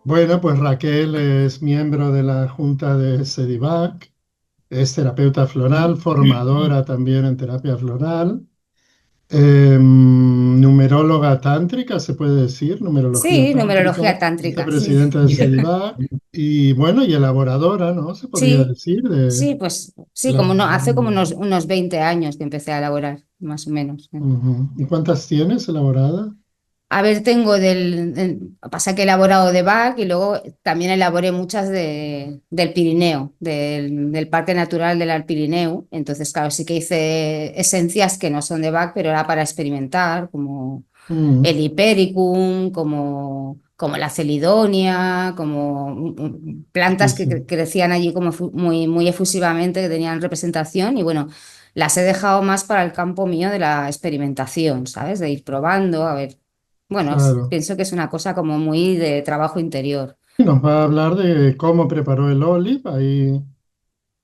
Bueno, pues Raquel es miembro de la Junta de Sedivac, es terapeuta floral, formadora también en terapia floral, numeróloga tántrica, se puede decir, numerología Sí, numerología tántrica, tántrica, sí. vicepresidenta de Sedivac y bueno, y elaboradora, ¿no? Se podría Sí, decir, de sí, pues sí, la... como no, hace como unos 20 años que empecé a elaborar, más o menos. Ujú. ¿Y cuántas tienes elaboradas? A ver, tengo pasa que he elaborado de Bach y luego también elaboré muchas del Pirineo, del Parque Natural del Alt Pirineu. Entonces, claro, sí que hice esencias que no son de Bach, pero era para experimentar, como Mm, el Hipericum, como la Celidonia, como sí, plantas que sí. crecían allí como muy, muy efusivamente, que tenían representación y bueno, las he dejado más para el campo mío de la experimentación, ¿sabes? De ir probando, a ver. Bueno, Claro. pienso que es una cosa como muy de trabajo interior. Y nos va a hablar de cómo preparó el olive ahí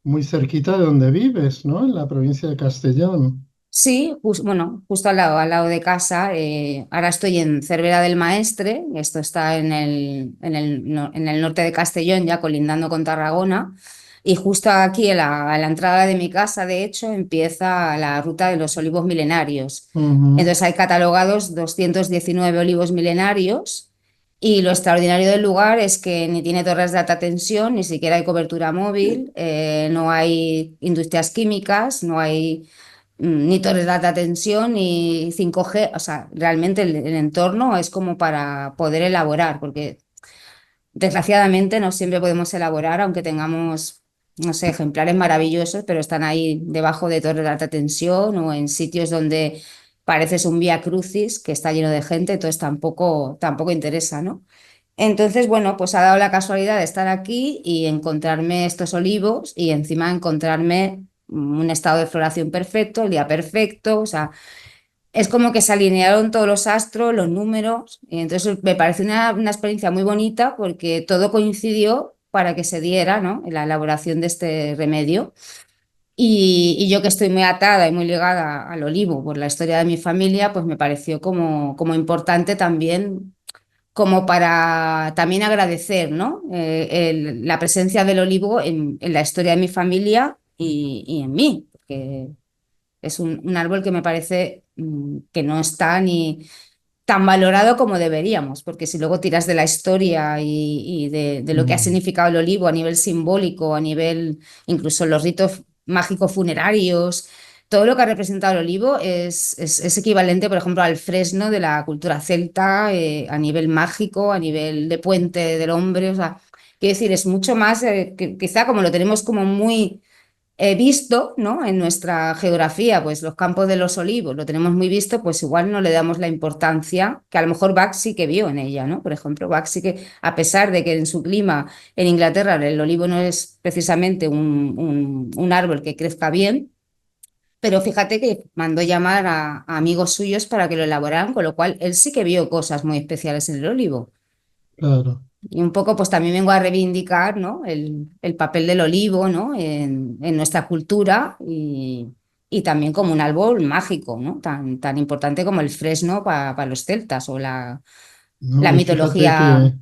muy cerquita de donde vives, ¿no? En la provincia de Castellón. Sí, bueno, justo al lado de casa. Ahora estoy en Cervera del Maestre. Esto está en el norte de Castellón, ya colindando con Tarragona. Y justo aquí, a la entrada de mi casa, de hecho, empieza la ruta de los olivos milenarios. Ujú. Entonces hay catalogados 219 olivos milenarios. Y lo extraordinario del lugar es que ni tiene torres de alta tensión, ni siquiera hay cobertura móvil, no hay industrias químicas, no hay ni torres de alta tensión ni 5G. O sea, realmente el entorno es como para poder elaborar, porque desgraciadamente no siempre podemos elaborar, aunque tengamos, no sé, ejemplares maravillosos, pero están ahí debajo de torres de alta tensión o en sitios donde pareces un vía crucis que está lleno de gente, entonces tampoco interesa, ¿no? Entonces, bueno, pues ha dado la casualidad de estar aquí y encontrarme estos olivos y encima encontrarme un estado de floración perfecto, el día perfecto. O sea, es como que se alinearon todos los astros, los números, y entonces me parece una experiencia muy bonita porque todo coincidió para que se diera, ¿no?, en la elaboración de este remedio. Y yo, que estoy muy atada y muy ligada al olivo por la historia de mi familia, pues me pareció como importante también, como para también agradecer, ¿no?, la presencia del olivo en la historia de mi familia y en mí, porque es un árbol que me parece que no está ni tan valorado como deberíamos, porque si luego tiras de la historia y de lo que ha Mm. significado el olivo a nivel simbólico, a nivel incluso los ritos mágicos funerarios, todo lo que ha representado el olivo es equivalente, por ejemplo, al fresno de la cultura celta, a nivel mágico, a nivel de puente del hombre. O sea, quiero decir, es mucho más, quizá como lo tenemos como muy visto, ¿no?, en nuestra geografía, pues los campos de los olivos lo tenemos muy visto, pues igual no le damos la importancia que a lo mejor Bach sí que vio en ella, ¿no? Por ejemplo, Bach sí que, a pesar de que en su clima en Inglaterra el olivo no es precisamente un árbol que crezca bien, pero fíjate que mandó llamar a amigos suyos para que lo elaboraran, con lo cual él sí que vio cosas muy especiales en el olivo. Claro. Y un poco, pues también vengo a reivindicar, ¿no?, el papel del olivo, ¿no?, en nuestra cultura y también como un árbol mágico, ¿no?, tan importante como el fresno para los celtas o la No, mitología.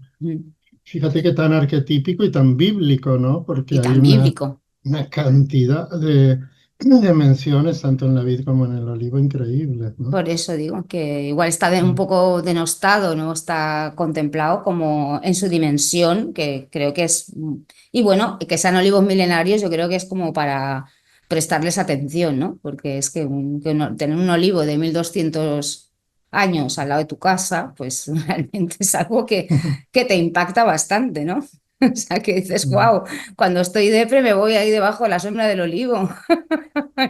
fíjate que tan arquetípico y tan bíblico, ¿no? Porque Y hay tan bíblico. una cantidad de menciones tanto en la vid como en el olivo increíbles, ¿no? Por eso digo que igual está un Mm. poco denostado, no está contemplado como en su dimensión, que creo que es. Y bueno, que sean olivos milenarios, yo creo que es como para prestarles atención, ¿no? Porque es que, tener un olivo de 1200 años al lado de tu casa, pues realmente es algo que te impacta bastante, ¿no? O sea, que dices, Mm. wow, cuando estoy depre me voy ahí debajo de la sombra del olivo.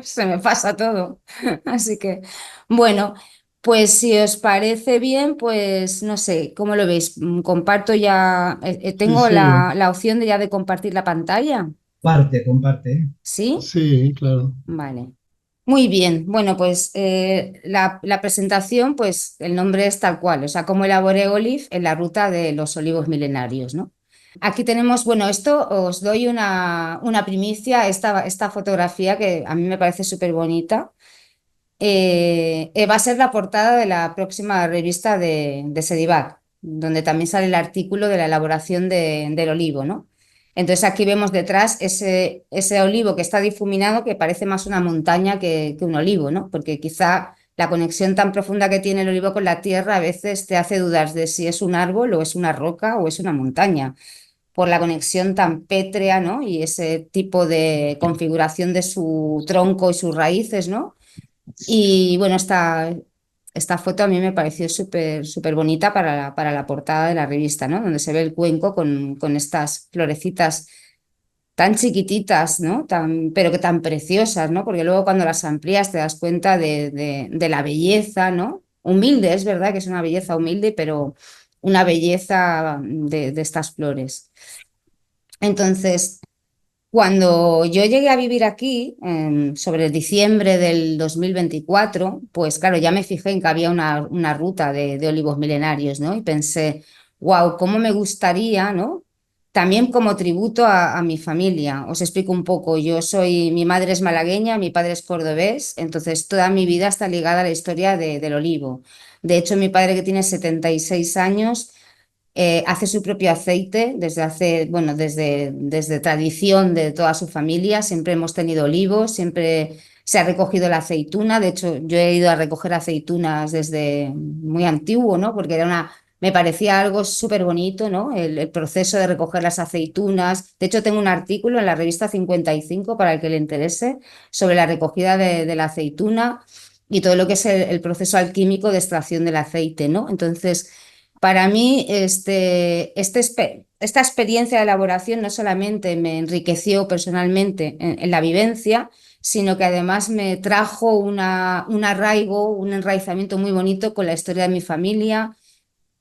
Se me pasa todo. Así que, bueno, pues si os parece bien, pues no sé, ¿cómo lo veis? Comparto ya, Sí, tengo sí, la opción de ya de compartir la pantalla. Comparte, comparte. ¿Sí? sí, claro. Vale. Muy bien. Bueno, pues la presentación, pues el nombre es tal cual, o sea, cómo elaboré Olive en la ruta de los olivos milenarios, ¿no? Aquí tenemos, bueno, esto os doy una primicia, esta fotografía que a mí me parece súper bonita. Va a ser la portada de la próxima revista de Sedivac. donde también sale el artículo de la elaboración del olivo, ¿no? Entonces aquí vemos detrás ese olivo que está difuminado, que parece más una montaña que un olivo, ¿no? Porque quizá la conexión tan profunda que tiene el olivo con la tierra a veces te hace dudar de si es un árbol o es una roca o es una montaña, por la conexión tan pétrea, ¿no? Y ese tipo de configuración de su tronco y sus raíces, ¿no? Y bueno, esta foto a mí me pareció súper bonita para la portada de la revista, ¿no? Donde se ve el cuenco con estas florecitas tan chiquititas, ¿no? Pero que tan preciosas, ¿no? Porque luego cuando las amplías te das cuenta de la belleza, ¿no? Humilde, es verdad que es una belleza humilde, pero una belleza de estas flores. Entonces, cuando yo llegué a vivir aquí, sobre el diciembre del 2024, pues claro, ya me fijé en que había una ruta de olivos milenarios, ¿no? Y pensé, wow, cómo me gustaría, ¿no? También como tributo a mi familia. Os explico un poco. Mi madre es malagueña, mi padre es cordobés, entonces toda mi vida está ligada a la historia del olivo. De hecho, mi padre, que tiene 76 años, hace su propio aceite desde tradición de toda su familia. Siempre hemos tenido olivos, siempre se ha recogido la aceituna. De hecho, yo he ido a recoger aceitunas desde muy antiguo, ¿no? Porque me parecía algo súper bonito, ¿no? El proceso de recoger las aceitunas. De hecho, tengo un artículo en la revista 55 para el que le interese sobre la recogida de la aceituna y todo lo que es el proceso alquímico de extracción del aceite, ¿no? Entonces, para mí, esta experiencia de elaboración no solamente me enriqueció personalmente en la vivencia, sino que además me trajo un arraigo, un enraizamiento muy bonito con la historia de mi familia,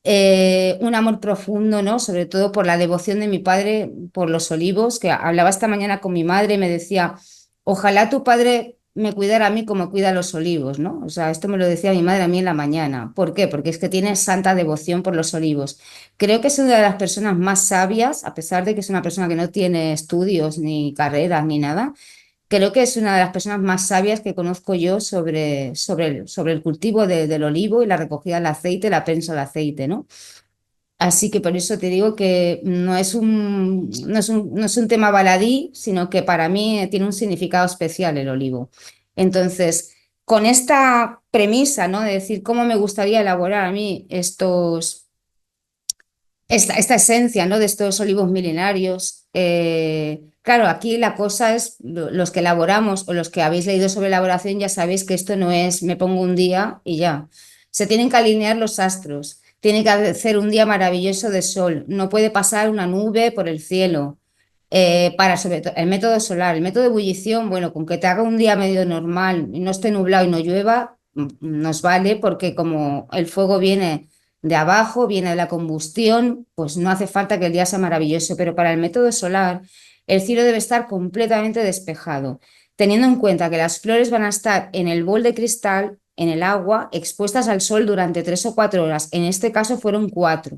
un amor profundo, ¿no? Sobre todo por la devoción de mi padre por los olivos, que hablaba esta mañana con mi madre y me decía, ojalá tu padre me cuidara a mí como cuida los olivos, ¿no? O sea, esto me lo decía mi madre a mí en la mañana. ¿Por qué? Porque es que tiene santa devoción por los olivos. Creo que es una de las personas más sabias, a pesar de que es una persona que no tiene estudios, ni carreras, ni nada. Creo que es una de las personas más sabias que conozco yo sobre el cultivo del olivo y la recogida del aceite, la prensa del aceite, ¿no? Así que por eso te digo que no es un tema baladí, sino que para mí tiene un significado especial el olivo. Entonces, con esta premisa, ¿no? De decir cómo me gustaría elaborar a mí esta esencia, ¿no? De estos olivos milenarios. Claro, aquí la cosa es, los que elaboramos o los que habéis leído sobre elaboración ya sabéis que esto no es me pongo un día y ya. Se tienen que alinear los astros, tiene que hacer un día maravilloso de sol, no puede pasar una nube por el cielo. Para sobre todo el método solar, el método de ebullición, bueno, con que te haga un día medio normal y no esté nublado y no llueva, nos vale porque como el fuego viene de abajo, viene de la combustión, pues no hace falta que el día sea maravilloso, pero para el método solar el cielo debe estar completamente despejado, teniendo en cuenta que las flores van a estar en el bol de cristal, en el agua, expuestas al sol durante 3 o 4 horas. En este caso fueron 4,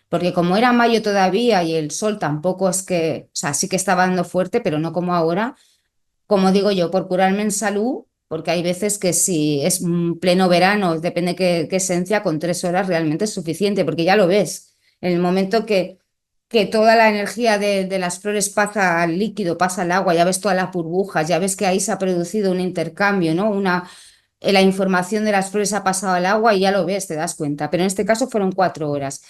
porque como era mayo todavía y el sol tampoco es que, o sea, sí que estaba dando fuerte, pero no como ahora, como digo yo, por curarme en salud, porque hay veces que si es pleno verano, depende qué esencia, con 3 horas realmente es suficiente, porque ya lo ves. En el momento que toda la energía de las flores pasa al líquido, pasa al agua, ya ves todas las burbujas, ya ves que ahí se ha producido un intercambio, ¿no? La información de las flores ha pasado al agua y ya lo ves, te das cuenta. Pero en este caso fueron 4 horas.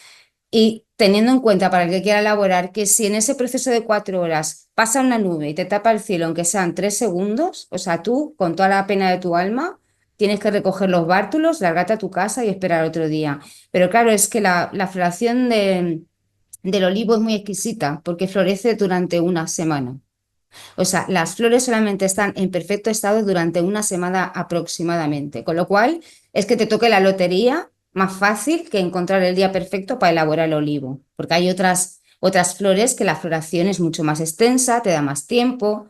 Y teniendo en cuenta para el que quiera elaborar que si en ese proceso de 4 horas pasa una nube y te tapa el cielo, aunque sean 3 segundos, o sea, tú, con toda la pena de tu alma, tienes que recoger los bártulos, largarte a tu casa y esperar otro día. Pero claro, es que la floración del olivo es muy exquisita porque florece durante una semana. O sea, las flores solamente están en perfecto estado durante una semana aproximadamente, con lo cual es que te toque la lotería más fácil que encontrar el día perfecto para elaborar el olivo, porque hay otras flores que la floración es mucho más extensa, te da más tiempo.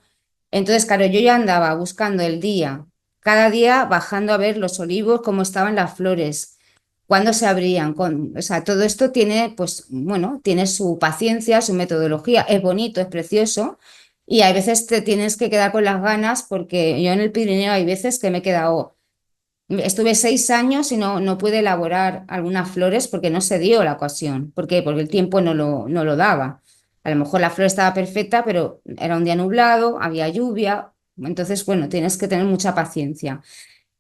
Entonces, claro, yo ya andaba buscando el día, cada día bajando a ver los olivos, cómo estaban las flores, cuándo se abrían. O sea, todo esto tiene, pues, bueno, tiene su paciencia, su metodología, es bonito, es precioso, y hay veces te tienes que quedar con las ganas porque yo en el Pirineo hay veces que me he quedado Estuve 6 años y no pude elaborar algunas flores porque no se dio la ocasión. ¿Por qué? Porque el tiempo no lo daba. A lo mejor la flor estaba perfecta, pero era un día nublado, había lluvia. Entonces, bueno, tienes que tener mucha paciencia.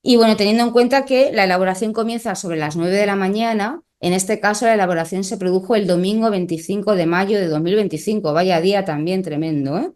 Y bueno, teniendo en cuenta que la elaboración comienza sobre las 9 de la mañana, en este caso la elaboración se produjo el domingo 25 de mayo de 2025. Vaya día también tremendo, ¿eh?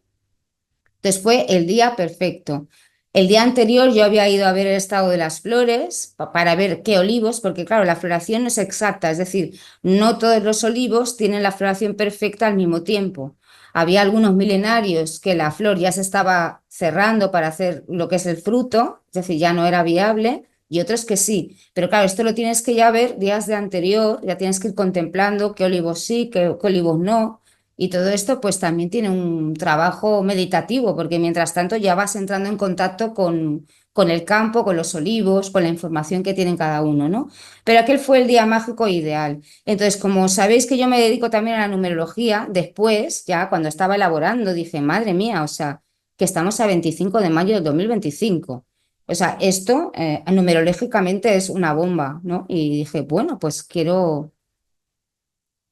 Entonces fue el día perfecto. El día anterior yo había ido a ver el estado de las flores para ver qué olivos, porque claro, la floración no es exacta, es decir, no todos los olivos tienen la floración perfecta al mismo tiempo. Había algunos milenarios que la flor ya se estaba cerrando para hacer lo que es el fruto, es decir, ya no era viable, y otros que sí. Pero claro, esto lo tienes que ya ver días de anterior, ya tienes que ir contemplando qué olivos sí, qué olivos no. Y todo esto pues también tiene un trabajo meditativo, porque mientras tanto ya vas entrando en contacto con el campo, con los olivos, con la información que tienen cada uno, ¿no? Pero aquel fue el día mágico ideal. Entonces, como sabéis que yo me dedico también a la numerología, después, ya cuando estaba elaborando, dije, madre mía, o sea, que estamos a 25 de mayo del 2025. O sea, esto numerológicamente es una bomba, ¿no? Y dije, bueno, pues quiero...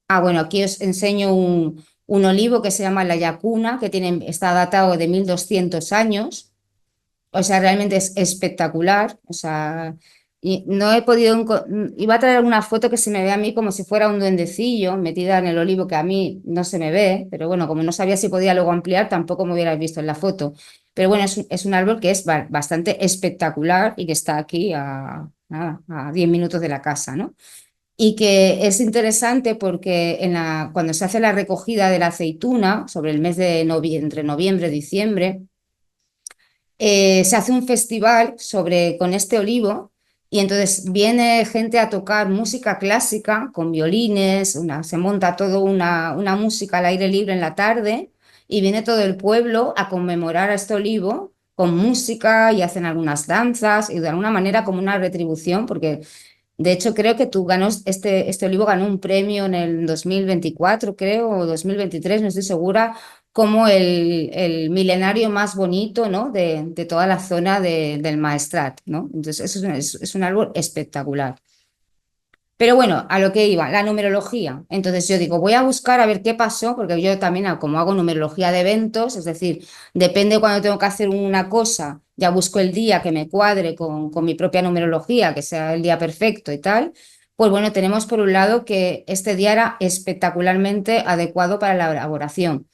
Ah, bueno, aquí os enseño un olivo que se llama la Yacuna, que está datado de 1200 años. O sea, realmente es espectacular. O sea, y no he podido... Iba a traer una foto que se me ve a mí como si fuera un duendecillo metida en el olivo, que a mí no se me ve, pero bueno, como no sabía si podía luego ampliar, tampoco me hubierais visto en la foto. Pero bueno, es un árbol que es bastante espectacular y que está aquí nada, a 10 minutos de la casa, ¿no? Y que es interesante porque cuando se hace la recogida de la aceituna, sobre el mes de entre noviembre y diciembre, se hace un festival con este olivo y entonces viene gente a tocar música clásica con violines, se monta toda una música al aire libre en la tarde y viene todo el pueblo a conmemorar a este olivo con música y hacen algunas danzas y de alguna manera como una retribución, porque de hecho, creo que tú ganó, este olivo ganó un premio en el 2024, creo, o 2023, no estoy segura, como el milenario más bonito, ¿no? de toda la zona del Maestrat, ¿no? Entonces, es un árbol espectacular. Pero bueno, a lo que iba, la numerología. Entonces yo digo, voy a buscar a ver qué pasó, porque yo también, como hago numerología de eventos, es decir, depende cuando tengo que hacer una cosa, ya busco el día que me cuadre con mi propia numerología, que sea el día perfecto y tal. Pues bueno, tenemos por un lado que este día era espectacularmente adecuado para la elaboración.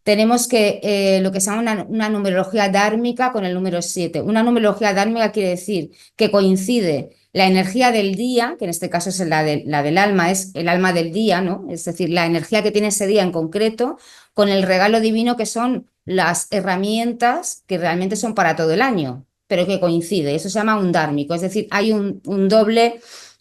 Tenemos que lo que se llama una numerología dármica con el número 7. Una numerología dármica quiere decir que coincide la energía del día, que en este caso es la del alma, es el alma del día, ¿no? Es decir, la energía que tiene ese día en concreto, con el regalo divino que son las herramientas que realmente son para todo el año, pero que coincide. Eso se llama un dármico, es decir, hay un doble,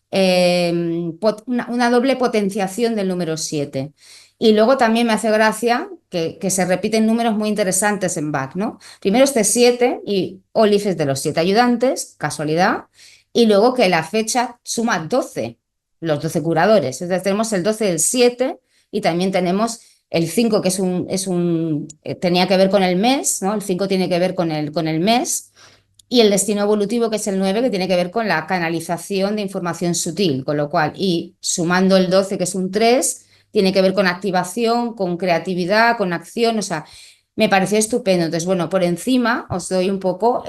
una doble potenciación del número 7. Y luego también me hace gracia que se repiten números muy interesantes en Bach, ¿no? Primero este 7 y Olif es de los 7 ayudantes, casualidad, y luego que la fecha suma 12, los 12 curadores. Entonces tenemos el 12 del 7 y también tenemos el 5 que tenía que ver con el mes, ¿no? El 5 tiene que ver con el mes, y el destino evolutivo, que es el 9 que tiene que ver con la canalización de información sutil, con lo cual, y sumando el 12 que es un 3 tiene que ver con activación, con creatividad, con acción, o sea, me pareció estupendo. Entonces, bueno, por encima os doy un poco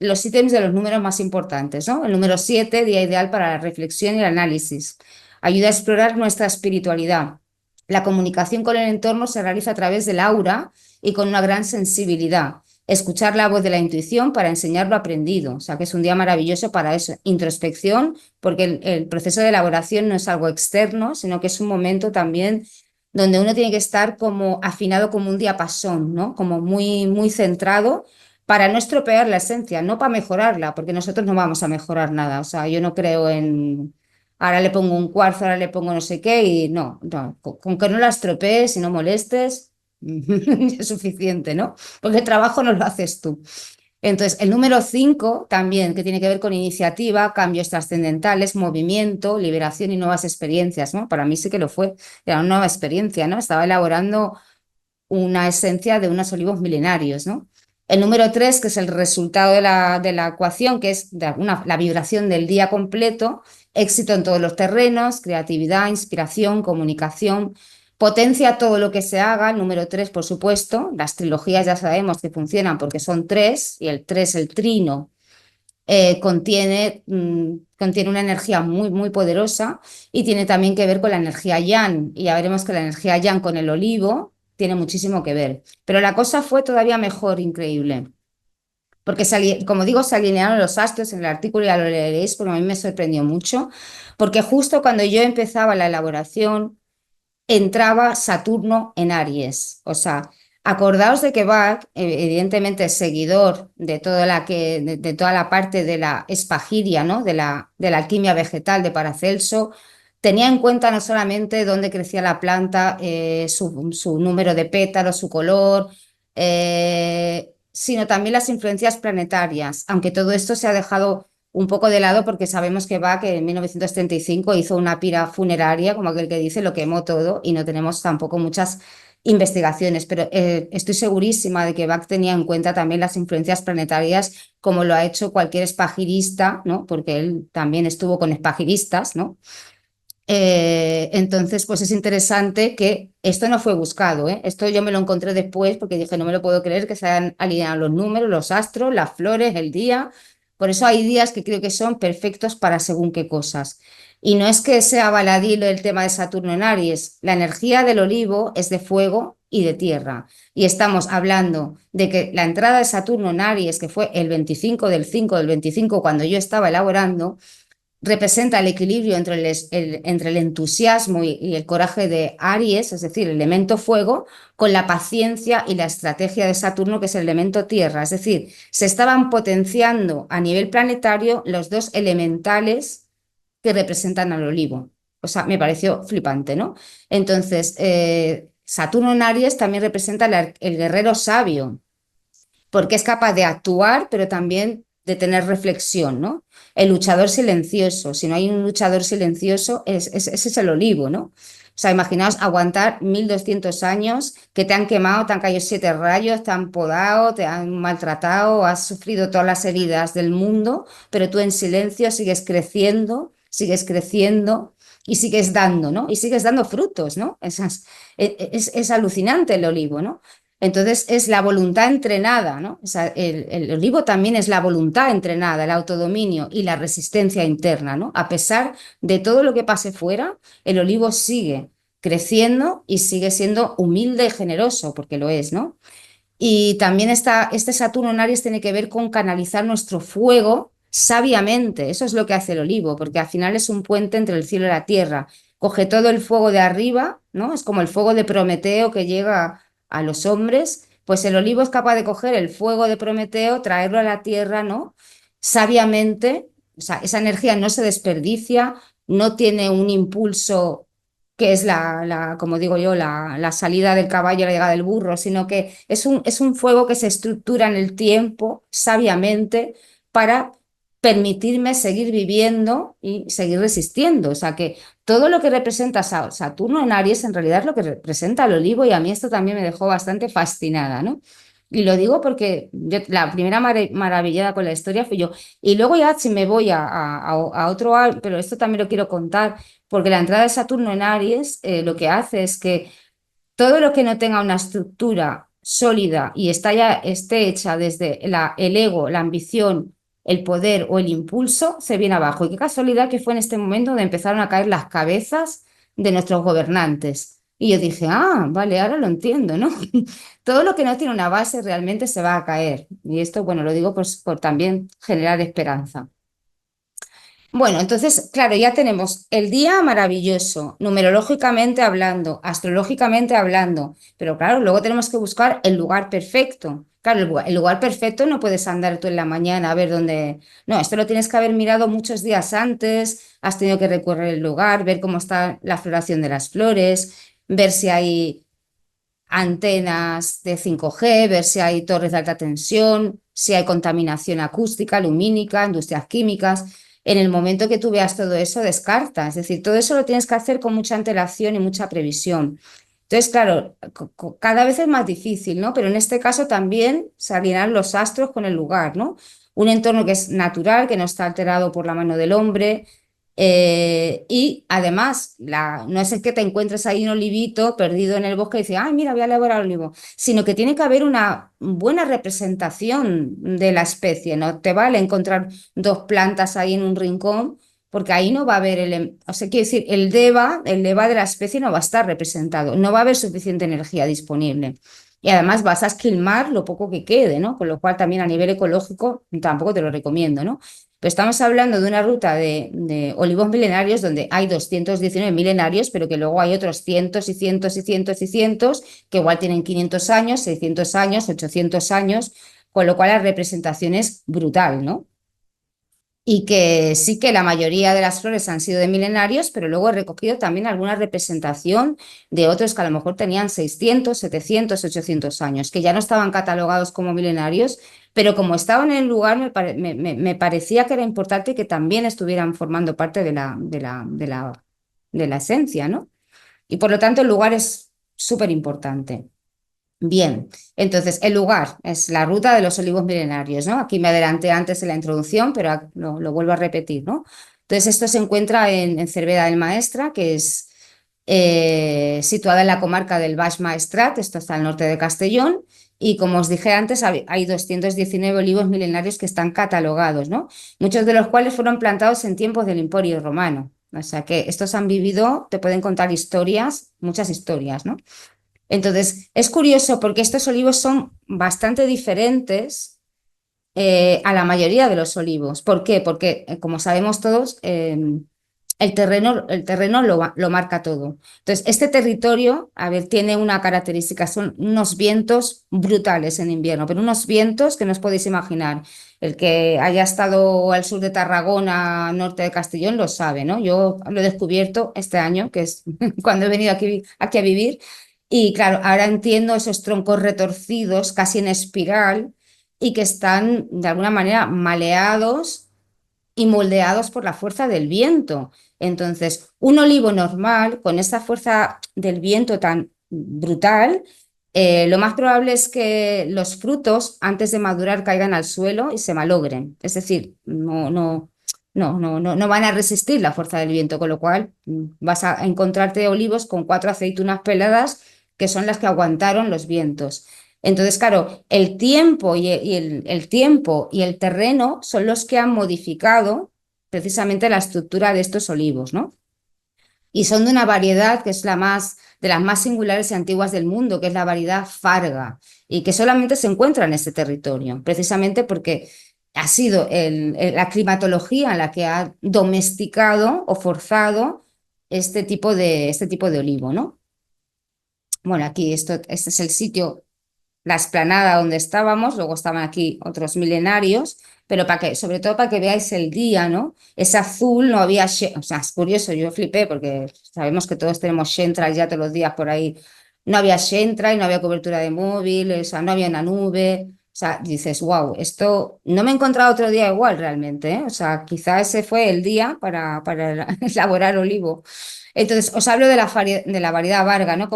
los ítems de los números más importantes, ¿no? El número 7, día ideal para la reflexión y el análisis. Ayuda a explorar nuestra espiritualidad. La comunicación con el entorno se realiza a través del aura y con una gran sensibilidad. Escuchar la voz de la intuición para enseñar lo aprendido. O sea, que es un día maravilloso para eso. Introspección, porque el proceso de elaboración no es algo externo, sino que es un momento también donde uno tiene que estar como afinado como un diapasón, ¿no? Como muy, muy centrado para no estropear la esencia, no para mejorarla, porque nosotros no vamos a mejorar nada. O sea, yo no creo en ahora le pongo un cuarzo, ahora le pongo no sé qué, y no, con que no la estropees y no molestes, es suficiente, ¿no? Porque el trabajo no lo haces tú. Entonces, el número 5 también, que tiene que ver con iniciativa, cambios trascendentales, movimiento, liberación y nuevas experiencias, ¿no? Para mí sí que lo fue, era una nueva experiencia, ¿no? Estaba elaborando una esencia de unos olivos milenarios, ¿no? El número 3, que es el resultado de la ecuación, que es la vibración del día completo, éxito en todos los terrenos, creatividad, inspiración, comunicación, potencia todo lo que se haga. El número 3, por supuesto, las trilogías ya sabemos que funcionan porque son 3, y el 3, el trino, contiene una energía muy, muy poderosa, y tiene también que ver con la energía yang, y ya veremos que la energía yang con el olivo tiene muchísimo que ver. Pero la cosa fue todavía mejor, increíble, porque como digo, se alinearon los astros en el artículo, ya lo leeréis, porque a mí me sorprendió mucho, porque justo cuando yo empezaba la elaboración, entraba Saturno en Aries. O sea, acordaos de que Bach, evidentemente seguidor de toda la parte de la espagiria, ¿no? De la alquimia vegetal de Paracelso, tenía en cuenta no solamente dónde crecía la planta, su número de pétalos, su color, sino también las influencias planetarias, aunque todo esto se ha dejado un poco de lado porque sabemos que Bach en 1935 hizo una pira funeraria, como aquel que dice, lo quemó todo, y no tenemos tampoco muchas investigaciones, pero estoy segurísima de que Bach tenía en cuenta también las influencias planetarias, como lo ha hecho cualquier espagirista, ¿no? Porque él también estuvo con espagiristas, ¿no? Entonces, pues es interesante que esto no fue buscado, ¿eh? Esto yo me lo encontré después porque dije, no me lo puedo creer que se hayan alineado los números, los astros, las flores, el día. Por eso hay días que creo que son perfectos para según qué cosas. Y no es que sea baladí el tema de Saturno en Aries, la energía del olivo es de fuego y de tierra. Y estamos hablando de que la entrada de Saturno en Aries, que fue el 25 del 5 del 25, cuando yo estaba elaborando, representa el equilibrio entre el entusiasmo y el coraje de Aries, es decir, el elemento fuego, con la paciencia y la estrategia de Saturno, que es el elemento tierra. Es decir, se estaban potenciando a nivel planetario los dos elementales que representan al olivo. O sea, me pareció flipante, ¿no? Entonces, Saturno en Aries también representa el guerrero sabio, porque es capaz de actuar, pero también de tener reflexión, ¿no? El luchador silencioso, si no hay un luchador silencioso, ese es el olivo, ¿no? O sea, imaginaos aguantar 1200 años que te han quemado, te han caído 7 rayos, te han podado, te han maltratado, has sufrido todas las heridas del mundo, pero tú en silencio sigues creciendo y sigues dando, ¿no? Y sigues dando frutos, ¿no? Es alucinante el olivo, ¿no? Entonces es la voluntad entrenada, ¿no? O sea, el olivo también es la voluntad entrenada, el autodominio y la resistencia interna, ¿no? A pesar de todo lo que pase fuera, el olivo sigue creciendo y sigue siendo humilde y generoso, porque lo es, ¿no? Y también este Saturno en Aries tiene que ver con canalizar nuestro fuego sabiamente. Eso es lo que hace el olivo, porque al final es un puente entre el cielo y la tierra. Coge todo el fuego de arriba, ¿no? Es como el fuego de Prometeo que llega a los hombres. Pues el olivo es capaz de coger el fuego de Prometeo, traerlo a la tierra, ¿no? Sabiamente. O sea, esa energía no se desperdicia, no tiene un impulso que es como digo yo, la salida del caballo, la llegada del burro, sino que es un fuego que se estructura en el tiempo sabiamente para permitirme seguir viviendo y seguir resistiendo. O sea que todo lo que representa Saturno en Aries en realidad es lo que representa el olivo, y a mí esto también me dejó bastante fascinada, ¿no? Y lo digo porque la primera maravillada con la historia fui yo. Y luego ya si me voy a otro, pero esto también lo quiero contar, porque la entrada de Saturno en Aries lo que hace es que todo lo que no tenga una estructura sólida y esté hecha desde el ego, la ambición, el poder o el impulso, se viene abajo. Y qué casualidad que fue en este momento donde empezaron a caer las cabezas de nuestros gobernantes. Y yo dije, vale, ahora lo entiendo, ¿no? Todo lo que no tiene una base realmente se va a caer. Y esto, bueno, lo digo pues, por también generar esperanza. Bueno, entonces, claro, ya tenemos el día maravilloso, numerológicamente hablando, astrológicamente hablando, pero claro, luego tenemos que buscar el lugar perfecto. Claro, el lugar perfecto no puedes andar tú en la mañana a ver dónde. No, esto lo tienes que haber mirado muchos días antes, has tenido que recorrer el lugar, ver cómo está la floración de las flores, ver si hay antenas de 5G, ver si hay torres de alta tensión, si hay contaminación acústica, lumínica, industrias químicas. En el momento que tú veas todo eso, descarta. Es decir, todo eso lo tienes que hacer con mucha antelación y mucha previsión. Entonces, claro, cada vez es más difícil, ¿no? Pero en este caso también se alinean los astros con el lugar, ¿no? Un entorno que es natural, que no está alterado por la mano del hombre. Y además, no es el que te encuentres ahí un olivito perdido en el bosque y dices, ay, mira, voy a elaborar olivo, sino que tiene que haber una buena representación de la especie, no te vale encontrar dos plantas ahí en un rincón, porque ahí no va a haber o sea, quiero decir, el deva de la especie no va a estar representado, no va a haber suficiente energía disponible. Y además vas a esquilmar lo poco que quede, ¿no? Con lo cual también a nivel ecológico tampoco te lo recomiendo, ¿no? Pero estamos hablando de una ruta de olivos milenarios donde hay 219 milenarios, pero que luego hay otros cientos y cientos y cientos y cientos que igual tienen 500 años, 600 años, 800 años, con lo cual la representación es brutal, ¿no? Y que sí que la mayoría de las flores han sido de milenarios, pero luego he recogido también alguna representación de otros que a lo mejor tenían 600, 700, 800 años, que ya no estaban catalogados como milenarios, pero como estaban en el lugar, me parecía que era importante que también estuvieran formando parte de la esencia, ¿no? Y por lo tanto el lugar es súper importante. Bien, entonces el lugar es la ruta de los olivos milenarios, ¿no? Aquí me adelanté antes en la introducción, pero lo vuelvo a repetir, ¿no? Entonces esto se encuentra en Cervera del Maestra, que es situada en la comarca del Baix Maestrat, esto está al norte de Castellón, y como os dije antes, hay 219 olivos milenarios que están catalogados, ¿no? Muchos de los cuales fueron plantados en tiempos del Imperio Romano. O sea que estos han vivido, te pueden contar historias, muchas historias, ¿no? Entonces, es curioso porque estos olivos son bastante diferentes a la mayoría de los olivos. ¿Por qué? Porque, como sabemos todos, el terreno lo marca todo. Entonces, este territorio, a ver, tiene una característica, son unos vientos brutales en invierno, pero unos vientos que no os podéis imaginar. El que haya estado al sur de Tarragona, norte de Castellón, lo sabe, ¿no? Yo lo he descubierto este año, que es cuando he venido aquí a vivir, y claro, ahora entiendo esos troncos retorcidos, casi en espiral, y que están de alguna manera maleados y moldeados por la fuerza del viento. Entonces, un olivo normal, con esa fuerza del viento tan brutal, lo más probable es que los frutos, antes de madurar, caigan al suelo y se malogren. Es decir, no van a resistir la fuerza del viento, con lo cual vas a encontrarte olivos con 4 aceitunas peladas, que son las que aguantaron los vientos. Entonces, claro, el tiempo el tiempo y el terreno son los que han modificado precisamente la estructura de estos olivos, ¿no? Y son de una variedad que es de las más singulares y antiguas del mundo, que es la variedad Farga, y que solamente se encuentra en este territorio, precisamente porque ha sido la climatología la que ha domesticado o forzado este tipo de olivo, ¿no? Bueno, aquí este es el sitio, la explanada donde estábamos, luego estaban aquí otros milenarios, pero sobre todo para que veáis el día, ¿no? Es azul, no había, o sea, es curioso, yo flipé porque sabemos que todos tenemos Shentra ya todos los días por ahí. No había Shentra y no había cobertura de móvil, o sea, no había una nube. O sea, dices, wow, esto no me he encontrado otro día igual realmente, ¿eh? O sea, quizá ese fue el día para elaborar olivo. Entonces, os hablo de la variedad Varga, ¿no?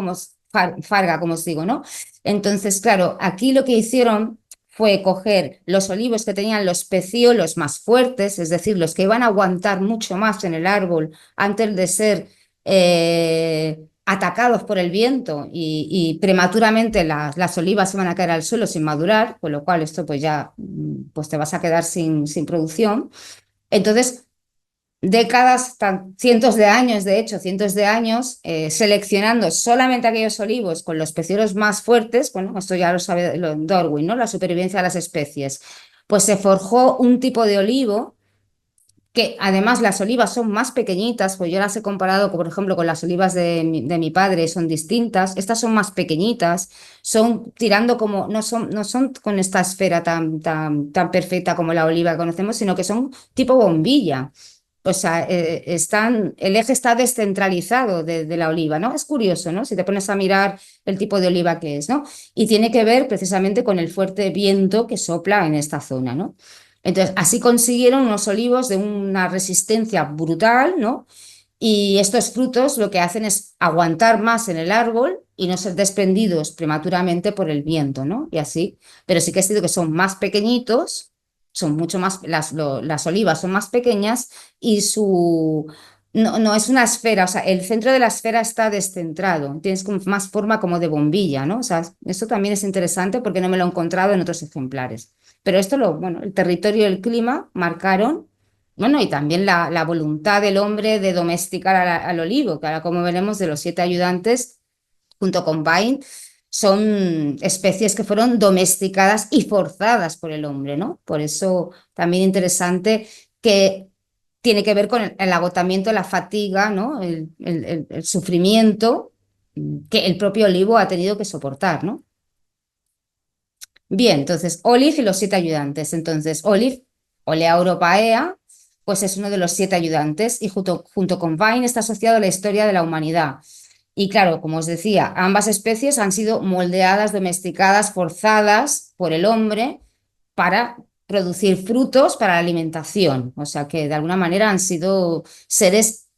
Farga, como os digo, ¿no? Entonces, claro, aquí lo que hicieron fue coger los olivos que tenían los pecíolos más fuertes, es decir, los que iban a aguantar mucho más en el árbol antes de ser atacados por el viento y prematuramente las olivas iban a caer al suelo sin madurar, con lo cual esto pues ya pues te vas a quedar sin producción. Entonces, décadas, cientos de años, de hecho, cientos de años, seleccionando solamente aquellos olivos con los pecíolos más fuertes, bueno, esto ya lo sabe Darwin, ¿no? La supervivencia de las especies, pues se forjó un tipo de olivo que además las olivas son más pequeñitas, pues yo las he comparado, por ejemplo, con las olivas de mi padre, son distintas, estas son más pequeñitas, son tirando como, no son con esta esfera tan perfecta como la oliva que conocemos, sino que son tipo bombilla. O sea, el eje está descentralizado de la oliva, ¿no? Es curioso, ¿no? Si te pones a mirar el tipo de oliva que es, ¿no? Y tiene que ver precisamente con el fuerte viento que sopla en esta zona, ¿no? Entonces, así consiguieron unos olivos de una resistencia brutal, ¿no? Y estos frutos lo que hacen es aguantar más en el árbol y no ser desprendidos prematuramente por el viento, ¿no? Y así, pero sí que es cierto que son más pequeñitos, son mucho más, las olivas son más pequeñas y no es una esfera, o sea, el centro de la esfera está descentrado, tienes como más forma como de bombilla, ¿no? O sea, eso también es interesante porque no me lo he encontrado en otros ejemplares. Pero bueno, el territorio y el clima marcaron, bueno, y también la voluntad del hombre de domesticar al olivo, que ahora como veremos de los 7 ayudantes, junto con Vine, son especies que fueron domesticadas y forzadas por el hombre, ¿no? Por eso también interesante que tiene que ver con el agotamiento, la fatiga, ¿no? El sufrimiento que el propio olivo ha tenido que soportar, ¿no? Bien, entonces Olive y los 7 ayudantes. Entonces, Olive, Olea europaea, pues es uno de los 7 ayudantes y junto con Vine está asociado a la historia de la humanidad. Y claro, como os decía, ambas especies han sido moldeadas, domesticadas, forzadas por el hombre para producir frutos para la alimentación. O sea que de alguna manera han sido seres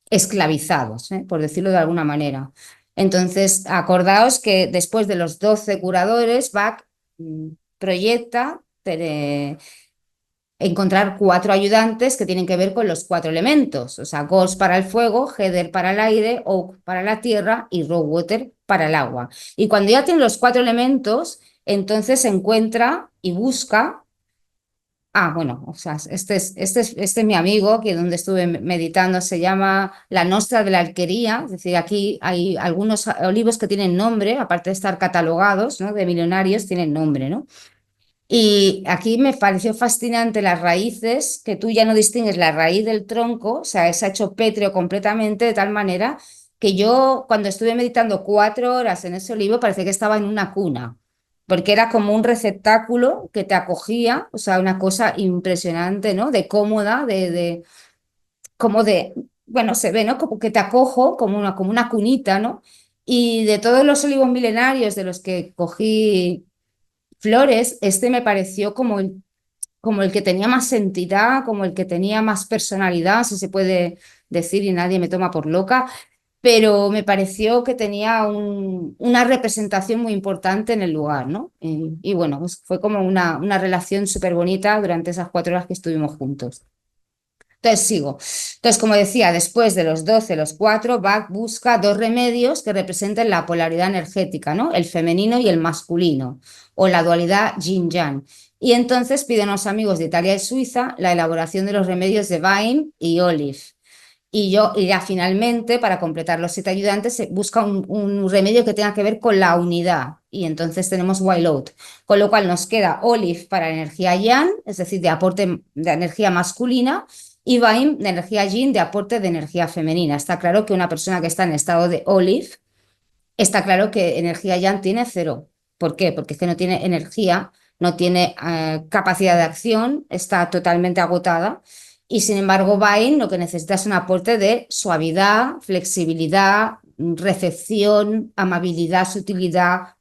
esclavizados, por decirlo de alguna manera. Entonces, acordaos que después de los 12 curadores, Bach proyecta encontrar 4 ayudantes que tienen que ver con los 4 elementos, o sea, Gauss para el fuego, Heder para el aire, Oak para la tierra y Rosewater para el agua. Y cuando ya tiene los 4 elementos, entonces se encuentra y busca. Bueno, o sea, este es mi amigo, que donde estuve meditando, se llama La Nostra de la Alquería, es decir, aquí hay algunos olivos que tienen nombre, aparte de estar catalogados, ¿no? De milenarios, tienen nombre, ¿no? Y aquí me pareció fascinante las raíces, que tú ya no distingues la raíz del tronco, o sea, se ha hecho pétreo completamente de tal manera que yo cuando estuve meditando 4 horas en ese olivo parecía que estaba en una cuna, porque era como un receptáculo que te acogía, o sea, una cosa impresionante, ¿no? De cómoda, como de, bueno, se ve, ¿no? Como que te acojo, como una cunita, ¿no? Y de todos los olivos milenarios de los que cogí flores, este me pareció como el que tenía más entidad, como el que tenía más personalidad, si se puede decir, y nadie me toma por loca, pero me pareció que tenía una representación muy importante en el lugar, ¿no? Y bueno, pues fue como una relación súper bonita durante esas 4 horas que estuvimos juntos. Entonces sigo. Entonces, como decía, después de los 12, los 4, Bach busca 2 remedios que representen la polaridad energética, ¿no? El femenino y el masculino, o la dualidad yin-yang. Y entonces piden a los amigos de Italia y Suiza la elaboración de los remedios de Vine y Olive. Y ya finalmente, para completar los 7 ayudantes, se busca un remedio que tenga que ver con la unidad. Y entonces tenemos Wild, con lo cual nos queda Olive para energía yang, es decir, de aporte de energía masculina, y Vine de energía yin, de aporte de energía femenina. Está claro que una persona que está en estado de Olive, está claro que energía yang tiene 0. ¿Por qué? Porque es que no tiene energía, no tiene capacidad de acción, está totalmente agotada. Y sin embargo, Vine lo que necesita es un aporte de suavidad, flexibilidad, recepción, amabilidad, sutilidad,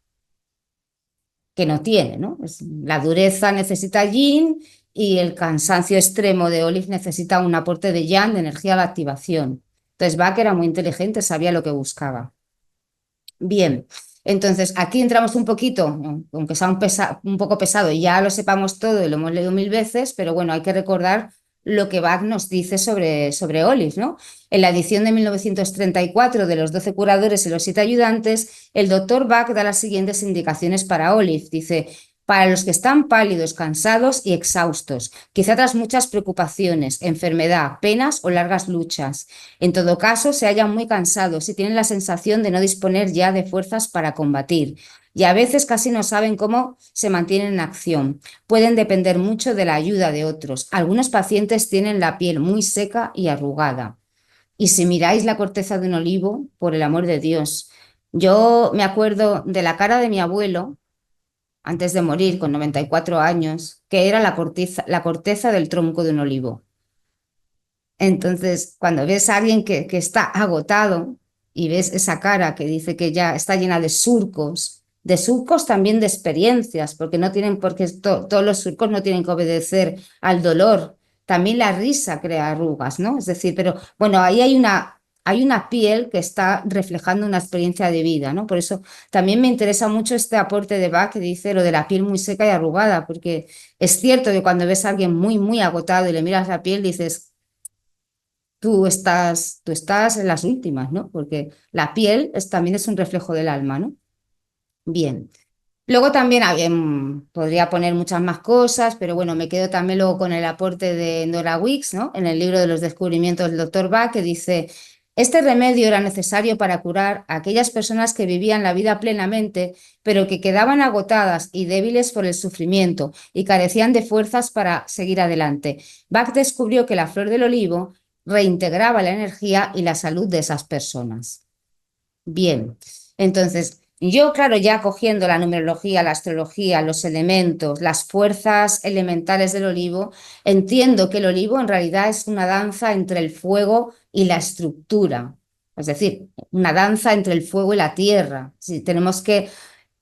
que no tiene, ¿no? La dureza necesita yin y el cansancio extremo de Olive necesita un aporte de yang, de energía de activación. Entonces, Bach era muy inteligente, sabía lo que buscaba. Bien, entonces aquí entramos un poquito, aunque sea un poco pesado, ya lo sepamos todo y lo hemos leído 1000 veces, pero bueno, hay que recordar lo que Bach nos dice sobre Olive, ¿no? En la edición de 1934 de los 12 curadores y los 7 ayudantes, el doctor Bach da las siguientes indicaciones para Olive. Dice: para los que están pálidos, cansados y exhaustos, quizá tras muchas preocupaciones, enfermedad, penas o largas luchas. En todo caso, se hallan muy cansados y tienen la sensación de no disponer ya de fuerzas para combatir. Y a veces casi no saben cómo se mantienen en acción. Pueden depender mucho de la ayuda de otros. Algunos pacientes tienen la piel muy seca y arrugada. Y si miráis la corteza de un olivo, por el amor de Dios, yo me acuerdo de la cara de mi abuelo antes de morir, con 94 años, que era la corteza del tronco de un olivo. Entonces, cuando ves a alguien que está agotado y ves esa cara que dice que ya está llena de surcos también de experiencias, porque no tienen, porque todos los surcos no tienen que obedecer al dolor, también la risa crea arrugas, ¿no? Es decir, pero bueno, ahí hay una piel que está reflejando una experiencia de vida, ¿no? Por eso también me interesa mucho este aporte de Bach que dice lo de la piel muy seca y arrugada, porque es cierto que cuando ves a alguien muy, muy agotado y le miras la piel, dices, tú estás en las últimas, ¿no? Porque la piel también es un reflejo del alma, ¿no? Bien. Luego también podría poner muchas más cosas, pero bueno, me quedo también luego con el aporte de Nora Wicks, ¿no? En el libro de los descubrimientos del doctor Bach, que dice, este remedio era necesario para curar a aquellas personas que vivían la vida plenamente, pero que quedaban agotadas y débiles por el sufrimiento y carecían de fuerzas para seguir adelante. Bach descubrió que la flor del olivo reintegraba la energía y la salud de esas personas. Bien, entonces yo, claro, ya cogiendo la numerología, la astrología, los elementos, las fuerzas elementales del olivo, entiendo que el olivo en realidad es una danza entre el fuego y la estructura, es decir, una danza entre el fuego y la tierra. Si tenemos que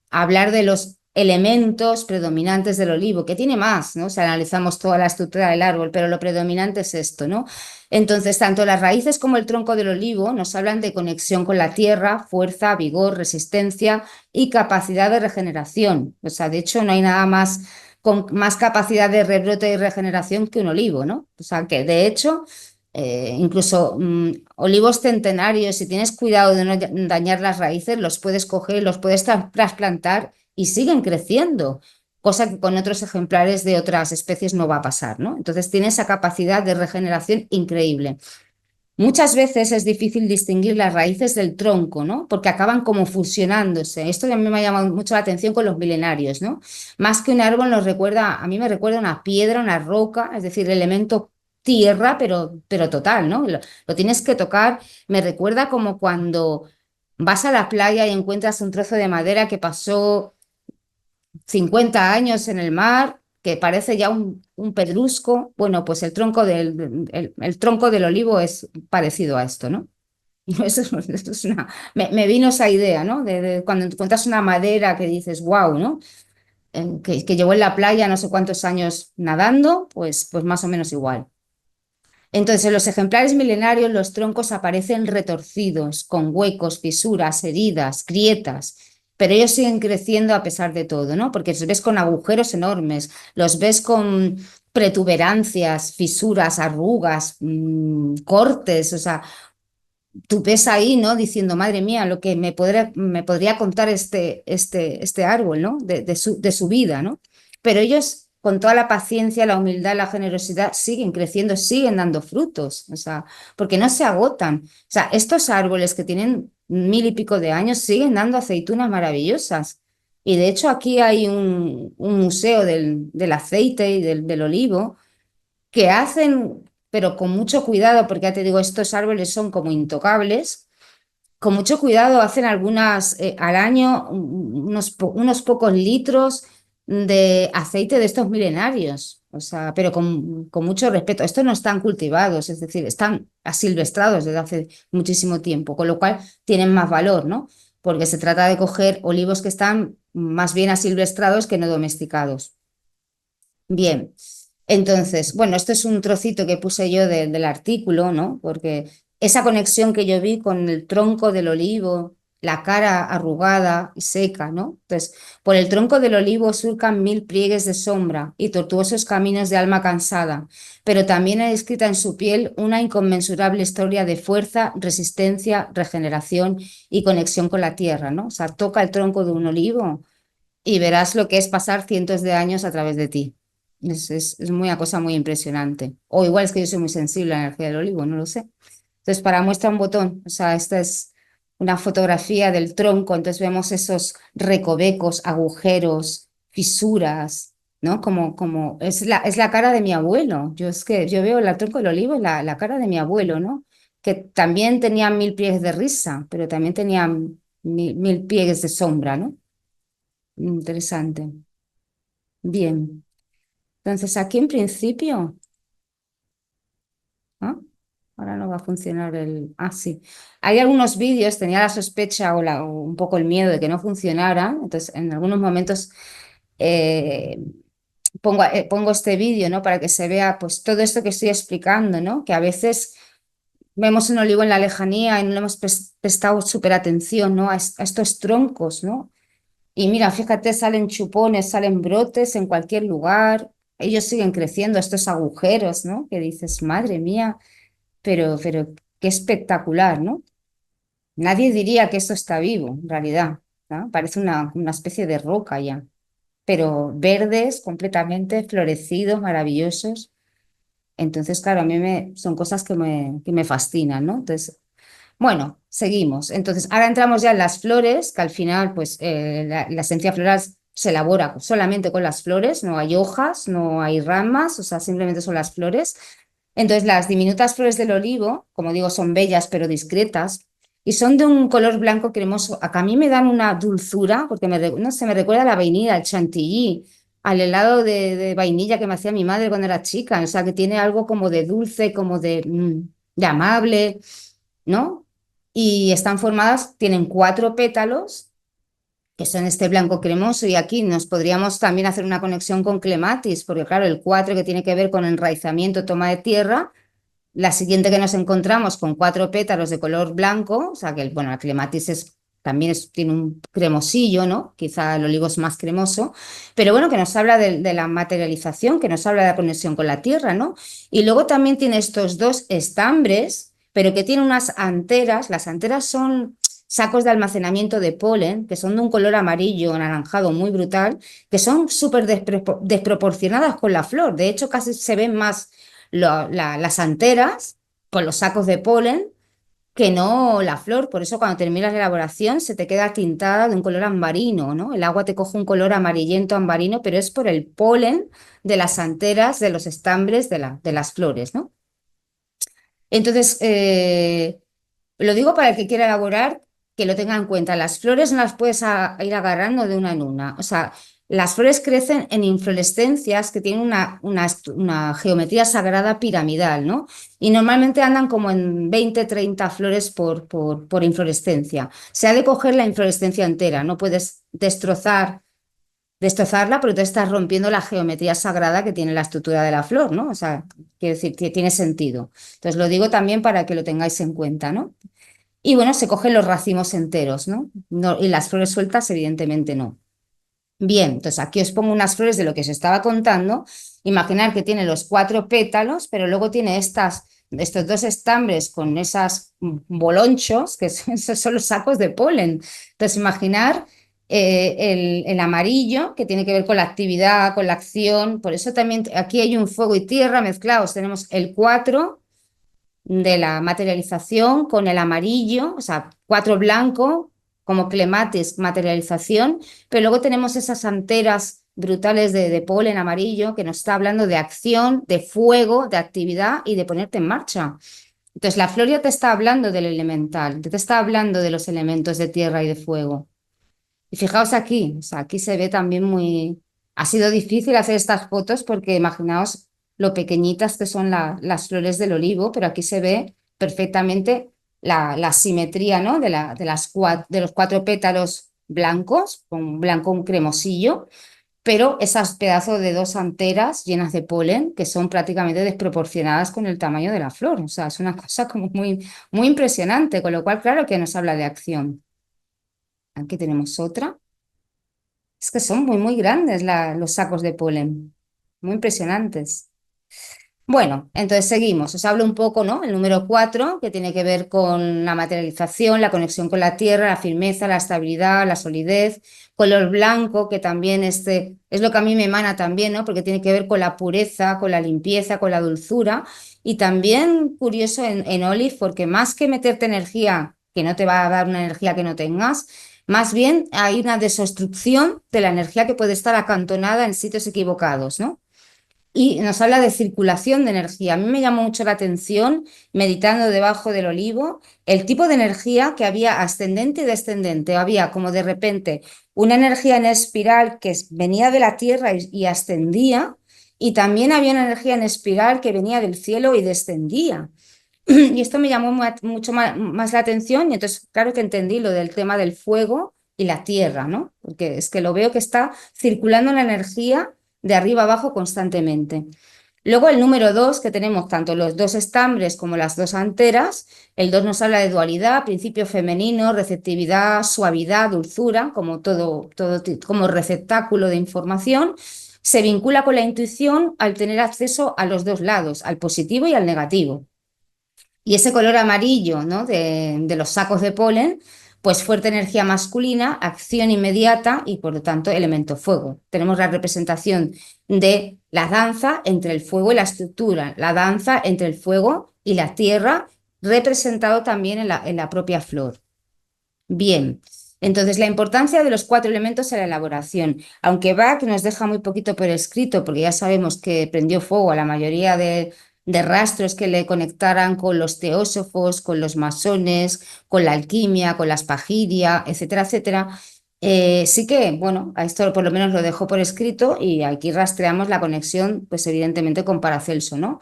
hablar de los elementos predominantes del olivo, que tiene más, ¿no? Si analizamos toda la estructura del árbol, pero lo predominante es esto, ¿no? Entonces, tanto las raíces como el tronco del olivo nos hablan de conexión con la tierra, fuerza, vigor, resistencia y capacidad de regeneración. O sea, de hecho, no hay nada más con más capacidad de rebrote y regeneración que un olivo, ¿no? O sea, que de hecho incluso olivos centenarios, si tienes cuidado de no dañar las raíces, los puedes coger, los puedes trasplantar y siguen creciendo, cosa que con otros ejemplares de otras especies no va a pasar, ¿no? Entonces tiene esa capacidad de regeneración increíble. Muchas veces es difícil distinguir las raíces del tronco, ¿no? Porque acaban como fusionándose. Esto a mí me ha llamado mucho la atención con los milenarios, ¿no? Más que un árbol nos recuerda, a mí me recuerda una piedra, una roca, es decir, elemento tierra, pero total, ¿no? Lo tienes que tocar. Me recuerda como cuando vas a la playa y encuentras un trozo de madera que pasó 50 años en el mar, que parece ya un pedrusco. Bueno, pues el tronco del olivo es parecido a esto, ¿no? Eso es me vino esa idea, ¿no? De cuando encuentras una madera que dices, wow, ¿no? Que llevó en la playa no sé cuántos años nadando, pues más o menos igual. Entonces, en los ejemplares milenarios los troncos aparecen retorcidos, con huecos, fisuras, heridas, grietas, pero ellos siguen creciendo a pesar de todo, ¿no? Porque los ves con agujeros enormes, los ves con protuberancias, fisuras, arrugas, cortes, o sea, tú ves ahí, ¿no? Diciendo, madre mía, lo que me podría contar este árbol, ¿no? De su vida, ¿no? Pero ellos, con toda la paciencia, la humildad, la generosidad, siguen creciendo, siguen dando frutos, o sea, porque no se agotan. O sea, estos árboles que tienen 1000 y pico de años siguen dando aceitunas maravillosas. Y de hecho aquí hay un museo del aceite y del olivo que hacen, pero con mucho cuidado, porque ya te digo, estos árboles son como intocables, con mucho cuidado hacen algunas al año, unos pocos litros de aceite de estos milenarios, o sea, pero con mucho respeto. Estos no están cultivados, es decir, están asilvestrados desde hace muchísimo tiempo, con lo cual tienen más valor, ¿no? Porque se trata de coger olivos que están más bien asilvestrados que no domesticados. Bien, entonces, bueno, esto es un trocito que puse yo del artículo, ¿no? Porque esa conexión que yo vi con el tronco del olivo, la cara arrugada y seca, ¿no? Entonces, por el tronco del olivo surcan 1000 pliegues de sombra y tortuosos caminos de alma cansada, pero también hay escrita en su piel una inconmensurable historia de fuerza, resistencia, regeneración y conexión con la tierra, ¿no? O sea, toca el tronco de un olivo y verás lo que es pasar cientos de años a través de ti. Es una cosa muy impresionante. O igual es que yo soy muy sensible a la energía del olivo, no lo sé. Entonces, para muestra un botón, o sea, esta es una fotografía del tronco, entonces vemos esos recovecos, agujeros, fisuras, ¿no? Como es la cara de mi abuelo. Yo es que yo veo el tronco del olivo, la cara de mi abuelo, ¿no? Que también tenía 1000 pliegues de risa, pero también tenía 1000 pliegues de sombra, ¿no? Interesante. Bien. Entonces, aquí en principio, ¿ah? Ahora no va a funcionar el... Ah, sí. Hay algunos vídeos, tenía la sospecha o un poco el miedo de que no funcionara. Entonces, en algunos momentos eh, pongo este vídeo, ¿no? Para que se vea pues todo esto que estoy explicando, ¿no? Que a veces vemos un olivo en la lejanía y no le hemos prestado súper atención, ¿no? A estos troncos, ¿no? Y mira, fíjate, salen chupones, salen brotes en cualquier lugar. Ellos siguen creciendo, estos agujeros, ¿no? Que dices, madre mía, pero qué espectacular, ¿no? Nadie diría que esto está vivo, en realidad, ¿no? Parece una especie de roca ya, pero verdes, completamente florecidos, maravillosos. Entonces, claro, son cosas que me fascinan, ¿no? Entonces, bueno, seguimos. Entonces, ahora entramos ya en las flores, que al final, pues, la esencia floral se elabora solamente con las flores, no hay hojas, no hay ramas, o sea, simplemente son las flores. Entonces, las diminutas flores del olivo, como digo, son bellas pero discretas y son de un color blanco cremoso. Acá a mí me dan una dulzura, porque no sé, me recuerda a la vainilla, al chantilly, al helado de vainilla que me hacía mi madre cuando era chica. O sea, que tiene algo como de dulce, como de amable, ¿no? Y están formadas, tienen 4 pétalos, que son este blanco cremoso, y aquí nos podríamos también hacer una conexión con clematis, porque claro, el 4 que tiene que ver con enraizamiento, toma de tierra, la siguiente que nos encontramos con 4 pétalos de color blanco, o sea que, bueno, la clematis también tiene un cremosillo, ¿no? Quizá el olivo es más cremoso, pero bueno, que nos habla de la materialización, que nos habla de la conexión con la tierra, ¿no? Y luego también tiene estos 2 estambres, pero que tienen unas anteras. Las anteras son sacos de almacenamiento de polen, que son de un color amarillo anaranjado muy brutal, que son súper desproporcionadas con la flor. De hecho, casi se ven más las anteras con los sacos de polen que no la flor. Por eso cuando terminas la elaboración se te queda tintada de un color ambarino, ¿no? El agua te coge un color amarillento ambarino, pero es por el polen de las anteras, de los estambres de las flores, ¿no? Entonces, lo digo para el que quiera elaborar, que lo tenga en cuenta. Las flores no las puedes ir agarrando de una en una. O sea, las flores crecen en inflorescencias que tienen una geometría sagrada piramidal, ¿no? Y normalmente andan como en 20, 30 flores por inflorescencia. Se ha de coger la inflorescencia entera, no puedes destrozarla, porque tú estás rompiendo la geometría sagrada que tiene la estructura de la flor, ¿no? O sea, quiero decir, que tiene sentido. Entonces lo digo también para que lo tengáis en cuenta, ¿no? Y bueno, se cogen los racimos enteros, ¿no? Y las flores sueltas, evidentemente no. Bien, entonces aquí os pongo unas flores de lo que os estaba contando. Imaginar que tiene los 4 pétalos, pero luego tiene estos 2 estambres con esas bolonchos, que esos son los sacos de polen. Entonces, imaginar el amarillo, que tiene que ver con la actividad, con la acción. Por eso también aquí hay un fuego y tierra mezclados. Tenemos el 4 de la materialización con el amarillo, o sea, 4 blanco, como clematis, materialización, pero luego tenemos esas anteras brutales de polen amarillo que nos está hablando de acción, de fuego, de actividad y de ponerte en marcha. Entonces, la flor ya te está hablando del elemental, te está hablando de los elementos de tierra y de fuego. Y fijaos aquí, o sea, aquí se ve también muy... Ha sido difícil hacer estas fotos porque imaginaos lo pequeñitas que son las flores del olivo, pero aquí se ve perfectamente la simetría, ¿no? De los 4 pétalos blancos, con blanco un cremosillo, pero esas pedazos de 2 anteras llenas de polen que son prácticamente desproporcionadas con el tamaño de la flor. O sea, es una cosa como muy, muy impresionante, con lo cual, claro que nos habla de acción. Aquí tenemos otra. Es que son muy, muy grandes los sacos de polen, muy impresionantes. Bueno, entonces seguimos. Os hablo un poco, ¿no? El número 4, que tiene que ver con la materialización, la conexión con la tierra, la firmeza, la estabilidad, la solidez. Color blanco, que también es lo que a mí me emana también, ¿no? Porque tiene que ver con la pureza, con la limpieza, con la dulzura. Y también curioso en Olive, porque más que meterte energía, que no te va a dar una energía que no tengas, más bien hay una desobstrucción de la energía que puede estar acantonada en sitios equivocados, ¿no? Y nos habla de circulación de energía. A mí me llamó mucho la atención, meditando debajo del olivo, el tipo de energía que había ascendente y descendente. Había como de repente una energía en espiral que venía de la tierra y ascendía, y también había una energía en espiral que venía del cielo y descendía. Y esto me llamó mucho más la atención, y entonces claro que entendí lo del tema del fuego y la tierra, ¿no? Porque es que lo veo que está circulando la energía de arriba abajo constantemente. Luego el número 2, que tenemos tanto los dos estambres como las dos anteras. El 2 nos habla de dualidad, principio femenino, receptividad, suavidad, dulzura, como todo como receptáculo de información. Se vincula con la intuición al tener acceso a los dos lados, al positivo y al negativo. Y ese color amarillo, ¿no?, de los sacos de polen, pues fuerte energía masculina, acción inmediata y por lo tanto elemento fuego. Tenemos la representación de la danza entre el fuego y la estructura, la danza entre el fuego y la tierra, representado también en la propia flor. Bien, entonces la importancia de los 4 elementos en la elaboración. Aunque Bach nos deja muy poquito por escrito, porque ya sabemos que prendió fuego a la mayoría de rastros que le conectaran con los teósofos, con los masones, con la alquimia, con la espagiria, etcétera, etcétera. Sí que, bueno, a esto por lo menos lo dejó por escrito y aquí rastreamos la conexión, pues evidentemente con Paracelso, ¿no?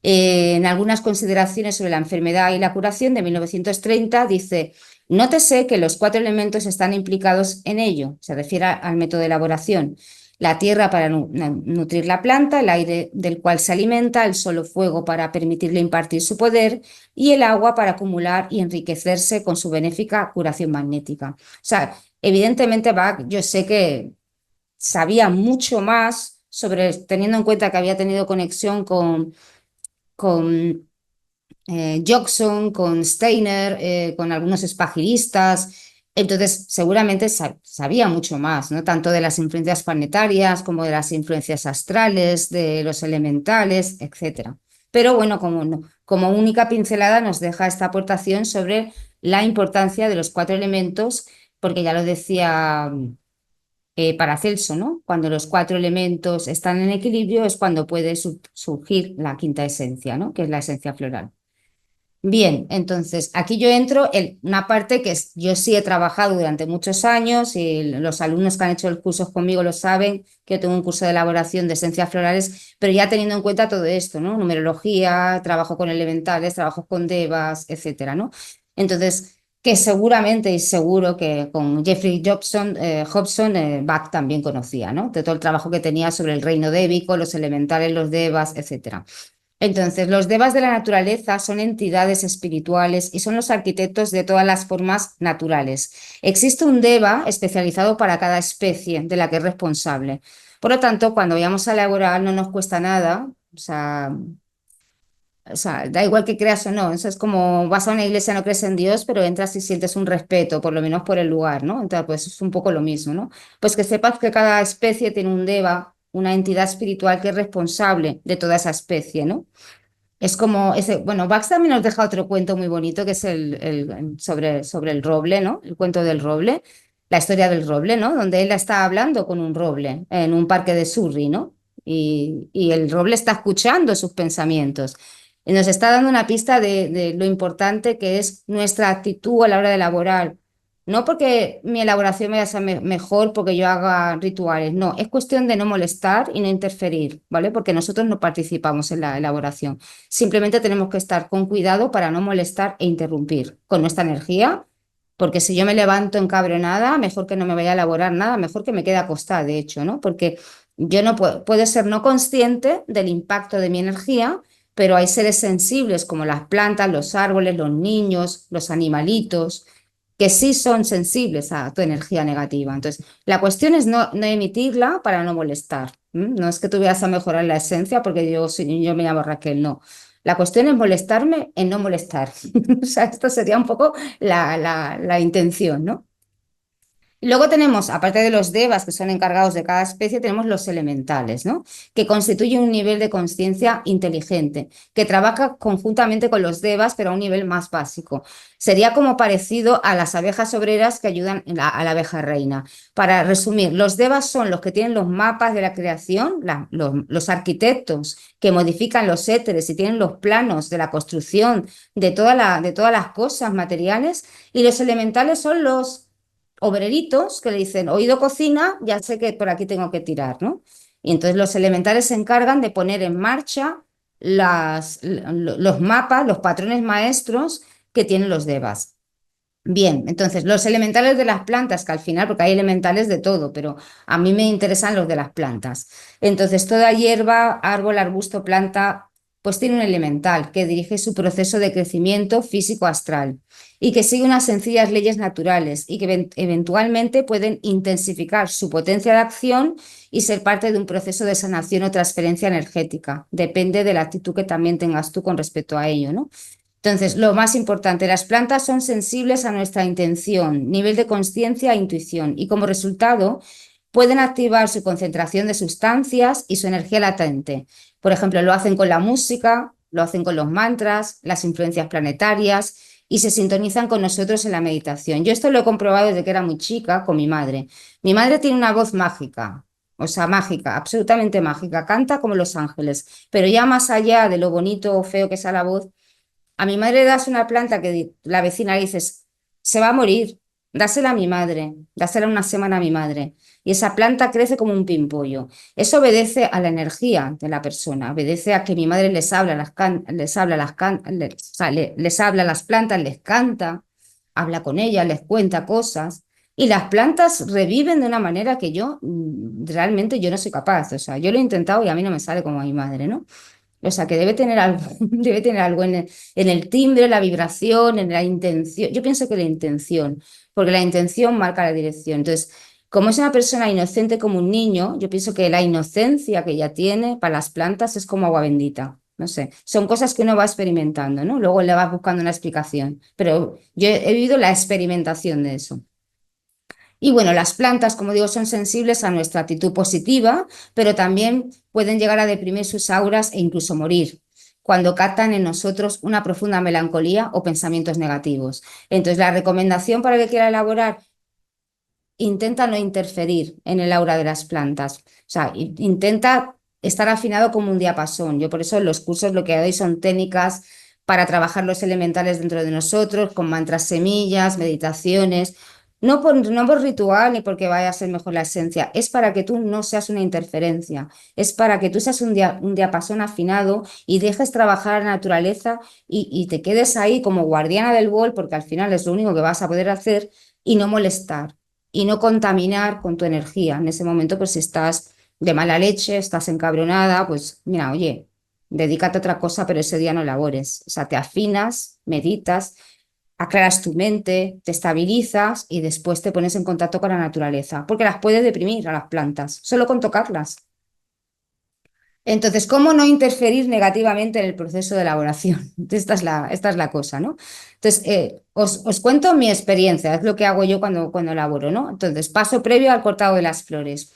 En algunas consideraciones sobre la enfermedad y la curación de 1930 dice: nótese que los 4 elementos están implicados en ello, se refiere al método de elaboración. La tierra para nutrir la planta, el aire del cual se alimenta, el solo fuego para permitirle impartir su poder y el agua para acumular y enriquecerse con su benéfica curación magnética. O sea, evidentemente Bach, yo sé que sabía mucho más sobre, teniendo en cuenta que había tenido conexión con Jobson, con Steiner, con algunos espagiristas. Entonces, seguramente sabía mucho más, ¿no?, tanto de las influencias planetarias como de las influencias astrales, de los elementales, etc. Pero bueno, como única pincelada nos deja esta aportación sobre la importancia de los 4 elementos, porque ya lo decía Paracelso, ¿no? Cuando los 4 elementos están en equilibrio es cuando puede surgir la quinta esencia, ¿no?, que es la esencia floral. Bien, entonces aquí yo entro en una parte que yo sí he trabajado durante muchos años y los alumnos que han hecho el curso conmigo lo saben, que yo tengo un curso de elaboración de esencias florales, pero ya teniendo en cuenta todo esto, ¿no? Numerología, trabajo con elementales, trabajo con devas, etcétera, ¿no? Entonces, que seguramente y seguro que con Jeffrey Hobson, Bach también conocía, ¿no?, de todo el trabajo que tenía sobre el reino débico, los elementales, los devas, etcétera. Entonces, los devas de la naturaleza son entidades espirituales y son los arquitectos de todas las formas naturales. Existe un deva especializado para cada especie de la que es responsable. Por lo tanto, cuando vayamos a elaborar no nos cuesta nada, da igual que creas o no. Eso es como vas a una iglesia, no crees en Dios, pero entras y sientes un respeto, por lo menos por el lugar, ¿no? Entonces, pues es un poco lo mismo, ¿no? Pues que sepas que cada especie tiene un deva, una entidad espiritual que es responsable de toda esa especie, ¿no? Es como ese, bueno, Bax también nos deja otro cuento muy bonito que es sobre el roble, ¿no? El cuento del roble, la historia del roble, ¿no? Donde él está hablando con un roble en un parque de Surrey, ¿no? Y el roble está escuchando sus pensamientos. Y nos está dando una pista de lo importante que es nuestra actitud a la hora de elaborar. No porque mi elaboración vaya a ser mejor porque yo haga rituales, no, es cuestión de no molestar y no interferir, ¿vale? Porque nosotros no participamos en la elaboración. Simplemente tenemos que estar con cuidado para no molestar e interrumpir con nuestra energía, porque si yo me levanto encabronada, mejor que no me vaya a elaborar nada, mejor que me quede acostada, de hecho, ¿no? Porque yo no puedo ser no consciente del impacto de mi energía, pero hay seres sensibles como las plantas, los árboles, los niños, los animalitos, que sí son sensibles a tu energía negativa. Entonces, la cuestión es no emitirla para no molestar. No es que tú vayas a mejorar la esencia porque yo me llamo Raquel, no. La cuestión es molestarme en no molestar. O sea, esto sería un poco la intención, ¿no? Y luego tenemos, aparte de los devas que son encargados de cada especie, tenemos los elementales, ¿no?, que constituyen un nivel de conciencia inteligente, que trabaja conjuntamente con los devas, pero a un nivel más básico. Sería como parecido a las abejas obreras que ayudan a la abeja reina. Para resumir, los devas son los que tienen los mapas de la creación, los arquitectos que modifican los éteres y tienen los planos de la construcción de todas las cosas materiales, y los elementales son los obreritos que le dicen, oído cocina, ya sé que por aquí tengo que tirar, ¿no? Y entonces los elementales se encargan de poner en marcha los mapas, los patrones maestros que tienen los devas. Bien, entonces los elementales de las plantas, que al final, porque hay elementales de todo, pero a mí me interesan los de las plantas. Entonces, toda hierba, árbol, arbusto, planta, pues tiene un elemental que dirige su proceso de crecimiento físico-astral y que sigue unas sencillas leyes naturales y que eventualmente pueden intensificar su potencia de acción y ser parte de un proceso de sanación o transferencia energética. Depende de la actitud que también tengas tú con respecto a ello, ¿no? Entonces, lo más importante, las plantas son sensibles a nuestra intención, nivel de conciencia e intuición, y como resultado pueden activar su concentración de sustancias y su energía latente. Por ejemplo, lo hacen con la música, lo hacen con los mantras, las influencias planetarias y se sintonizan con nosotros en la meditación. Yo esto lo he comprobado desde que era muy chica con mi madre. Mi madre tiene una voz mágica, o sea, mágica, absolutamente mágica, canta como los ángeles, pero ya más allá de lo bonito o feo que es la voz, a mi madre le das una planta que la vecina le dices, se va a morir, dásela a mi madre, dásela una semana a mi madre. Y esa planta crece como un pimpollo. Eso obedece a la energía de la persona, obedece a que mi madre les habla, les habla, o sea, les habla a las plantas, les canta, habla con ellas, les cuenta cosas. Y las plantas reviven de una manera que yo realmente yo no soy capaz. O sea, yo lo he intentado y a mí no me sale como a mi madre, ¿no? O sea, que debe tener algo, debe tener algo en el timbre, la vibración, en la intención. Yo pienso que la intención, porque la intención marca la dirección. Entonces, como es una persona inocente como un niño, yo pienso que la inocencia que ella tiene para las plantas es como agua bendita. No sé, son cosas que uno va experimentando, ¿no? Luego le va buscando una explicación. Pero yo he vivido la experimentación de eso. Y bueno, las plantas, como digo, son sensibles a nuestra actitud positiva, pero también pueden llegar a deprimir sus auras e incluso morir cuando captan en nosotros una profunda melancolía o pensamientos negativos. Entonces, la recomendación para el que quiera elaborar, intenta no interferir en el aura de las plantas. O sea, intenta estar afinado como un diapasón. Yo por eso en los cursos lo que doy son técnicas para trabajar los elementales dentro de nosotros, con mantras semillas, meditaciones. No por ritual ni porque vaya a ser mejor la esencia, es para que tú no seas una interferencia, es para que tú seas un diapasón afinado y dejes trabajar a la naturaleza y te quedes ahí como guardiana del bol, porque al final es lo único que vas a poder hacer y no molestar y no contaminar con tu energía. En ese momento, pues si estás de mala leche, estás encabronada, pues mira, oye, dedícate a otra cosa, pero ese día no labores. O sea, te afinas, meditas, aclaras tu mente, te estabilizas y después te pones en contacto con la naturaleza, porque las puedes deprimir a las plantas, solo con tocarlas. Entonces, ¿cómo no interferir negativamente en el proceso de elaboración? Esta es la cosa, ¿no? Entonces, os cuento mi experiencia, es lo que hago yo cuando elaboro, ¿no? Entonces, paso previo al cortado de las flores.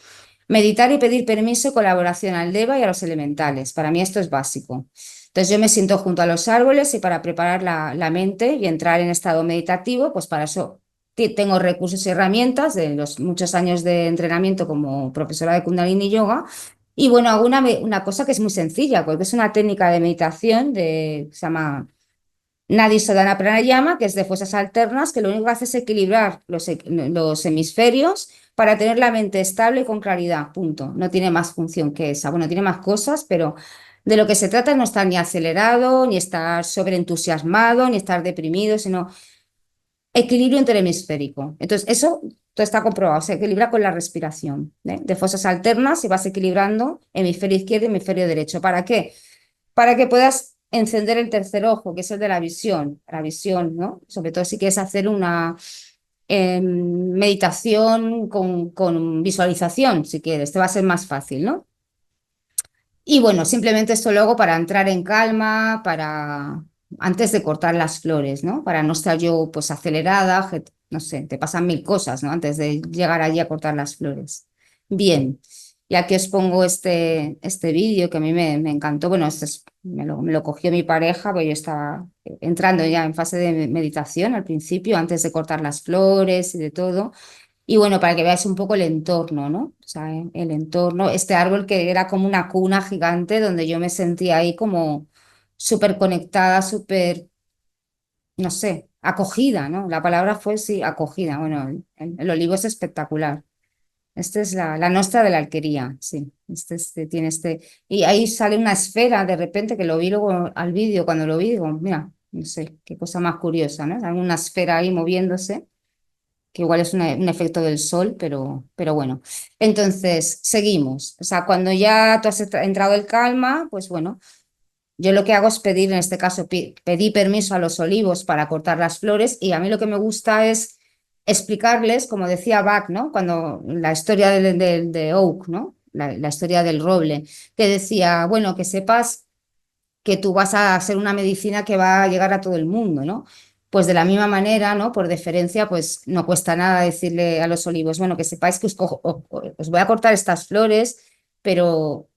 Meditar y pedir permiso y colaboración al Deva y a los elementales. Para mí esto es básico. Entonces, yo me siento junto a los árboles y para preparar la mente y entrar en estado meditativo, pues para eso tengo recursos y herramientas de los muchos años de entrenamiento como profesora de Kundalini Yoga y bueno, hago una cosa que es muy sencilla, porque es una técnica de meditación se llama Nadi Sodhana Pranayama, que es de fuerzas alternas, que lo único que hace es equilibrar los hemisferios para tener la mente estable y con claridad, punto. No tiene más función que esa. Bueno, tiene más cosas, pero de lo que se trata es no estar ni acelerado, ni estar sobreentusiasmado, ni estar deprimido, sino equilibrio interhemisférico. Entonces, eso todo está comprobado, se equilibra con la respiración, de fosas alternas y vas equilibrando hemisferio izquierdo y hemisferio derecho. ¿Para qué? Para que puedas encender el tercer ojo, que es el de la visión, ¿no? Sobre todo si quieres hacer una meditación con visualización, si quieres, te va a ser más fácil, ¿no? Y bueno, simplemente esto luego para entrar en calma, para antes de cortar las flores, ¿no? Para no estar yo pues acelerada, no sé, te pasan mil cosas, ¿no? Antes de llegar allí a cortar las flores. Bien, y aquí os pongo este vídeo que a mí me encantó. Bueno, me lo cogió mi pareja, porque yo estaba entrando ya en fase de meditación al principio, antes de cortar las flores y de todo. Y bueno, para que veáis un poco el entorno, ¿no? O sea, el entorno, este árbol que era como una cuna gigante donde yo me sentía ahí como súper conectada, súper, no sé, acogida, ¿no? La palabra fue sí, acogida. Bueno, el olivo es espectacular. Esta es la nostra de la alquería, sí. Tiene este. Y ahí sale una esfera de repente que lo vi luego al vídeo, cuando lo vi, digo, mira, No sé, qué cosa más curiosa, ¿no? Hay una esfera ahí moviéndose, que igual es un efecto del sol, pero bueno. Entonces, seguimos. O sea, cuando ya tú has entrado en calma, pues bueno, yo lo que hago es pedir, en este caso, pedí permiso a los olivos para cortar las flores y a mí lo que me gusta es explicarles, como decía Bach, ¿no? Cuando la historia de Oak, ¿no? La historia del roble, que decía, bueno, que sepas que tú vas a hacer una medicina que va a llegar a todo el mundo, ¿no? Pues de la misma manera, ¿no? Por deferencia, pues no cuesta nada decirle a los olivos, bueno, que sepáis que os voy a cortar estas flores, pero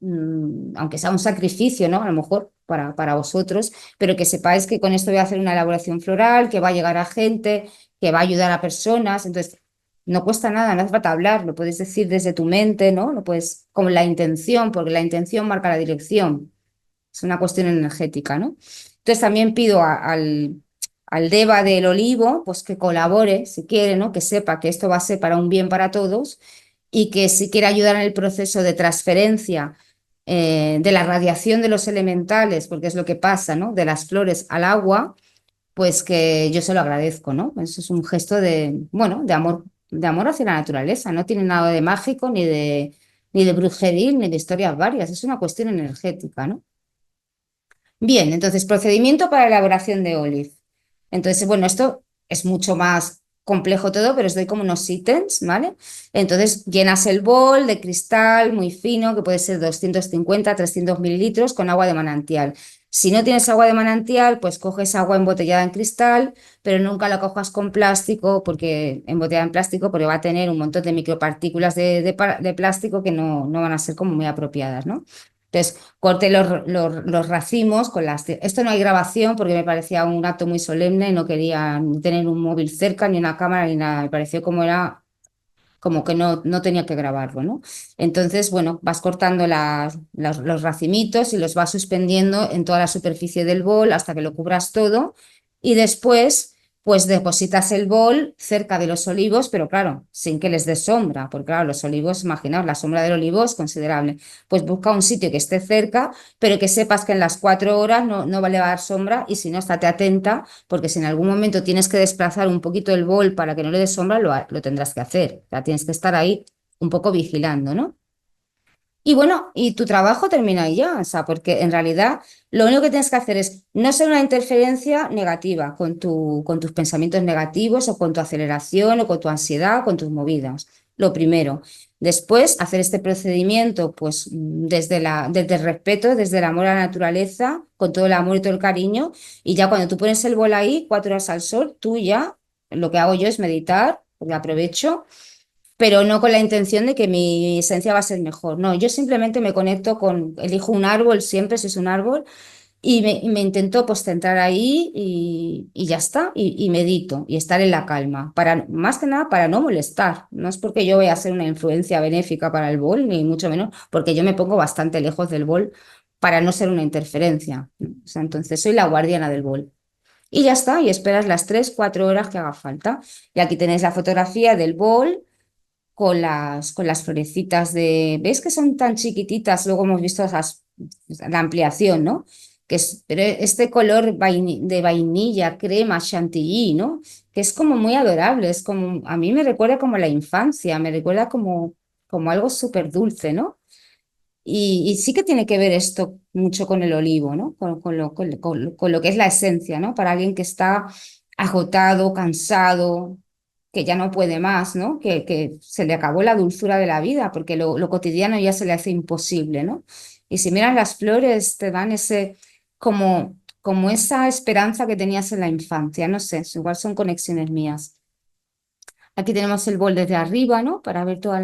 aunque sea un sacrificio, ¿no? A lo mejor para vosotros, pero que sepáis que con esto voy a hacer una elaboración floral, que va a llegar a gente, que va a ayudar a personas, entonces no cuesta nada, no hace falta hablar, lo puedes decir desde tu mente, ¿no? Lo puedes, con la intención, porque la intención marca la dirección. Es una cuestión energética, ¿no? Entonces también pido al Deva del Olivo, pues que colabore, si quiere, ¿no? Que sepa que esto va a ser para un bien para todos y que si quiere ayudar en el proceso de transferencia de la radiación de los elementales, porque es lo que pasa, ¿no? De las flores al agua, pues que yo se lo agradezco, ¿no? Eso es un gesto de, bueno, de amor hacia la naturaleza. No tiene nada de mágico, ni de brujeril, ni de historias varias. Es una cuestión energética, ¿no? Bien, entonces, procedimiento para elaboración de Olive. Entonces, bueno, esto es mucho más complejo todo, pero os doy como unos ítems, ¿vale? Entonces, llenas el bol de cristal muy fino, que puede ser 250, 300 mililitros, con agua de manantial. Si no tienes agua de manantial, pues coges agua embotellada en cristal, pero nunca la cojas con plástico, porque embotellada en plástico, porque va a tener un montón de micropartículas de plástico que no van a ser como muy apropiadas, ¿no? Entonces, corté los racimos con las... Esto no hay grabación porque me parecía un acto muy solemne, no quería ni tener un móvil cerca, ni una cámara, ni nada. Me pareció como era, como que no tenía que grabarlo, ¿no? Entonces, bueno, vas cortando los racimitos y los vas suspendiendo en toda la superficie del bol hasta que lo cubras todo y después, pues depositas el bol cerca de los olivos, pero claro, sin que les des sombra, porque claro, los olivos, imaginaos, la sombra del olivo es considerable. Pues busca un sitio que esté cerca, pero que sepas que en las 4 horas no va a dar sombra y si no, estate atenta porque si en algún momento tienes que desplazar un poquito el bol para que no le dé sombra, lo tendrás que hacer. O sea, tienes que estar ahí un poco vigilando, ¿no? Y bueno, y tu trabajo termina ahí ya, o sea, porque en realidad lo único que tienes que hacer es no ser una interferencia negativa con tus pensamientos negativos o con tu aceleración o con tu ansiedad o con tus movidas. Lo primero. Después, hacer este procedimiento, pues desde el respeto, desde el amor a la naturaleza, con todo el amor y todo el cariño. Y ya cuando tú pones el bol ahí, 4 horas al sol, tú ya, lo que hago yo es meditar, porque aprovecho pero no con la intención de que mi esencia va a ser mejor. No, yo simplemente me conecto elijo un árbol siempre, si es un árbol, y me intento pues centrar ahí y ya está, y medito y estar en la calma, más que nada para no molestar. No es porque yo voy a ser una influencia benéfica para el bol, ni mucho menos, porque yo me pongo bastante lejos del bol para no ser una interferencia. O sea, entonces soy la guardiana del bol. Y ya está, y esperas las 3, 4 horas que haga falta. Y aquí tenéis la fotografía del bol con las florecitas ¿ves que son tan chiquititas? Luego hemos visto la ampliación, ¿no? Pero este color de vainilla, crema, chantilly, ¿no? Que es como muy adorable, es como, a mí me recuerda como la infancia, me recuerda como algo súper dulce, ¿no? Y sí que tiene que ver esto mucho con el olivo, ¿no? Con lo que es la esencia, ¿no? Para alguien que está agotado, cansado, que ya no puede más, ¿no? Que se le acabó la dulzura de la vida, porque lo cotidiano ya se le hace imposible, ¿no? Y si miras las flores, te dan como esa esperanza que tenías en la infancia, no sé, igual son conexiones mías. Aquí tenemos el bol desde arriba, ¿no? Para ver todos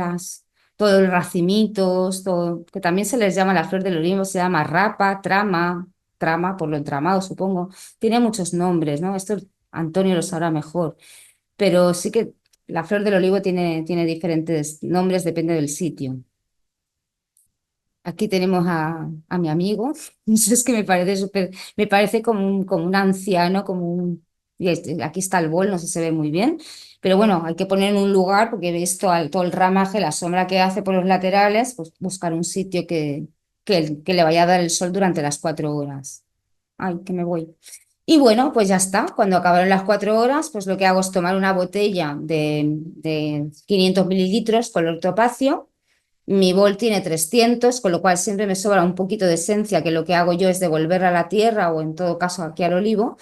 los racimitos, todo, que también se les llama la flor del olivo, se llama rapa, trama, por lo entramado, supongo. Tiene muchos nombres, ¿no? Esto Antonio lo sabrá mejor, pero sí que la flor del olivo tiene diferentes nombres, depende del sitio. Aquí tenemos a mi amigo, es que me parece me parece como un anciano, aquí está el bol, no sé si se ve muy bien, pero bueno, hay que poner en un lugar porque ves todo el ramaje, la sombra que hace por los laterales, pues buscar un sitio que le vaya a dar el sol durante las 4 horas. Ay, que me voy. Y bueno, pues ya está. Cuando acabaron las 4 horas, pues lo que hago es tomar una botella de 500 mililitros color topacio. Mi bol tiene 300, con lo cual siempre me sobra un poquito de esencia, que lo que hago yo es devolverla a la tierra o en todo caso aquí al olivo.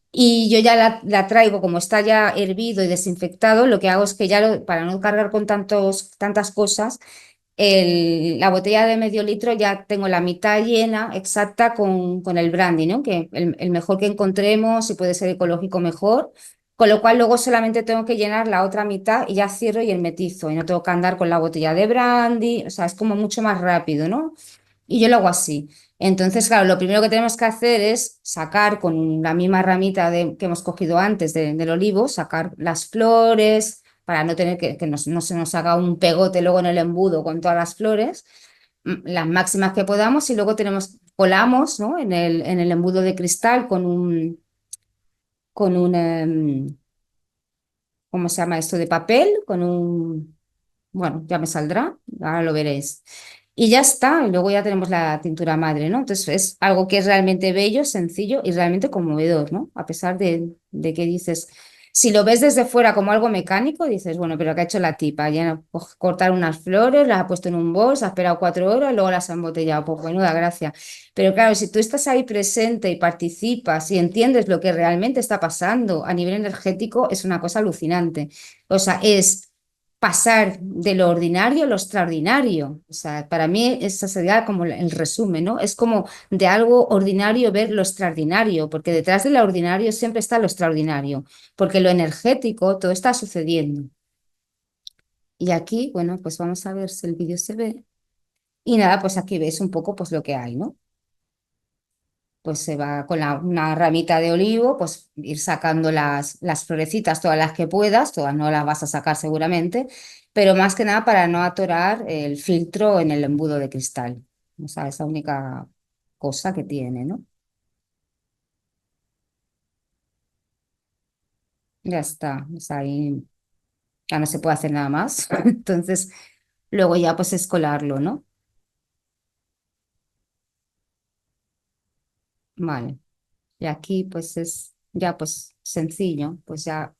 Y yo ya la traigo, como está ya hervido y desinfectado, lo que hago es que ya, para no cargar con tantas cosas, la botella de medio litro ya tengo la mitad llena exacta con el brandy, ¿no? Que el mejor que encontremos, si puede ser ecológico mejor, con lo cual luego solamente tengo que llenar la otra mitad y ya cierro y hermetizo y no tengo que andar con la botella de brandy, o sea, es como mucho más rápido, ¿no? Y yo lo hago así. Entonces, claro, lo primero que tenemos que hacer es sacar con la misma ramita que hemos cogido antes del olivo, sacar las flores para no tener que no se nos haga un pegote luego en el embudo con todas las flores, las máximas que podamos, y luego colamos, ¿no? en el embudo de cristal con un, ¿cómo se llama esto? De papel, bueno, ya me saldrá, ahora lo veréis. Y ya está, y luego ya tenemos la tintura madre, ¿no? Entonces es algo que es realmente bello, sencillo y realmente conmovedor, ¿no? A pesar de que dices, si lo ves desde fuera como algo mecánico, dices, bueno, pero ¿qué ha hecho la tipa? Ya cortar unas flores, las ha puesto en un bol, se ha esperado 4 horas, luego las ha embotellado, pues bueno, da gracia. Pero claro, si tú estás ahí presente y participas y entiendes lo que realmente está pasando a nivel energético, es una cosa alucinante. O sea, es pasar de lo ordinario a lo extraordinario. O sea, para mí esa sería como el resumen, ¿no? Es como de algo ordinario ver lo extraordinario, porque detrás de lo ordinario siempre está lo extraordinario, porque lo energético, todo está sucediendo. Y aquí, bueno, pues vamos a ver si el vídeo se ve. Y nada, pues aquí ves un poco pues lo que hay, ¿no? Pues se va con una ramita de olivo, pues ir sacando las florecitas, todas las que puedas, todas no las vas a sacar seguramente, pero más que nada para no atorar el filtro en el embudo de cristal. O sea, esa única cosa que tiene, ¿no? Ya está, o sea, ahí ya no se puede hacer nada más. Entonces, luego ya pues es colarlo, ¿no? Vale. Y aquí pues es ya pues sencillo, pues ya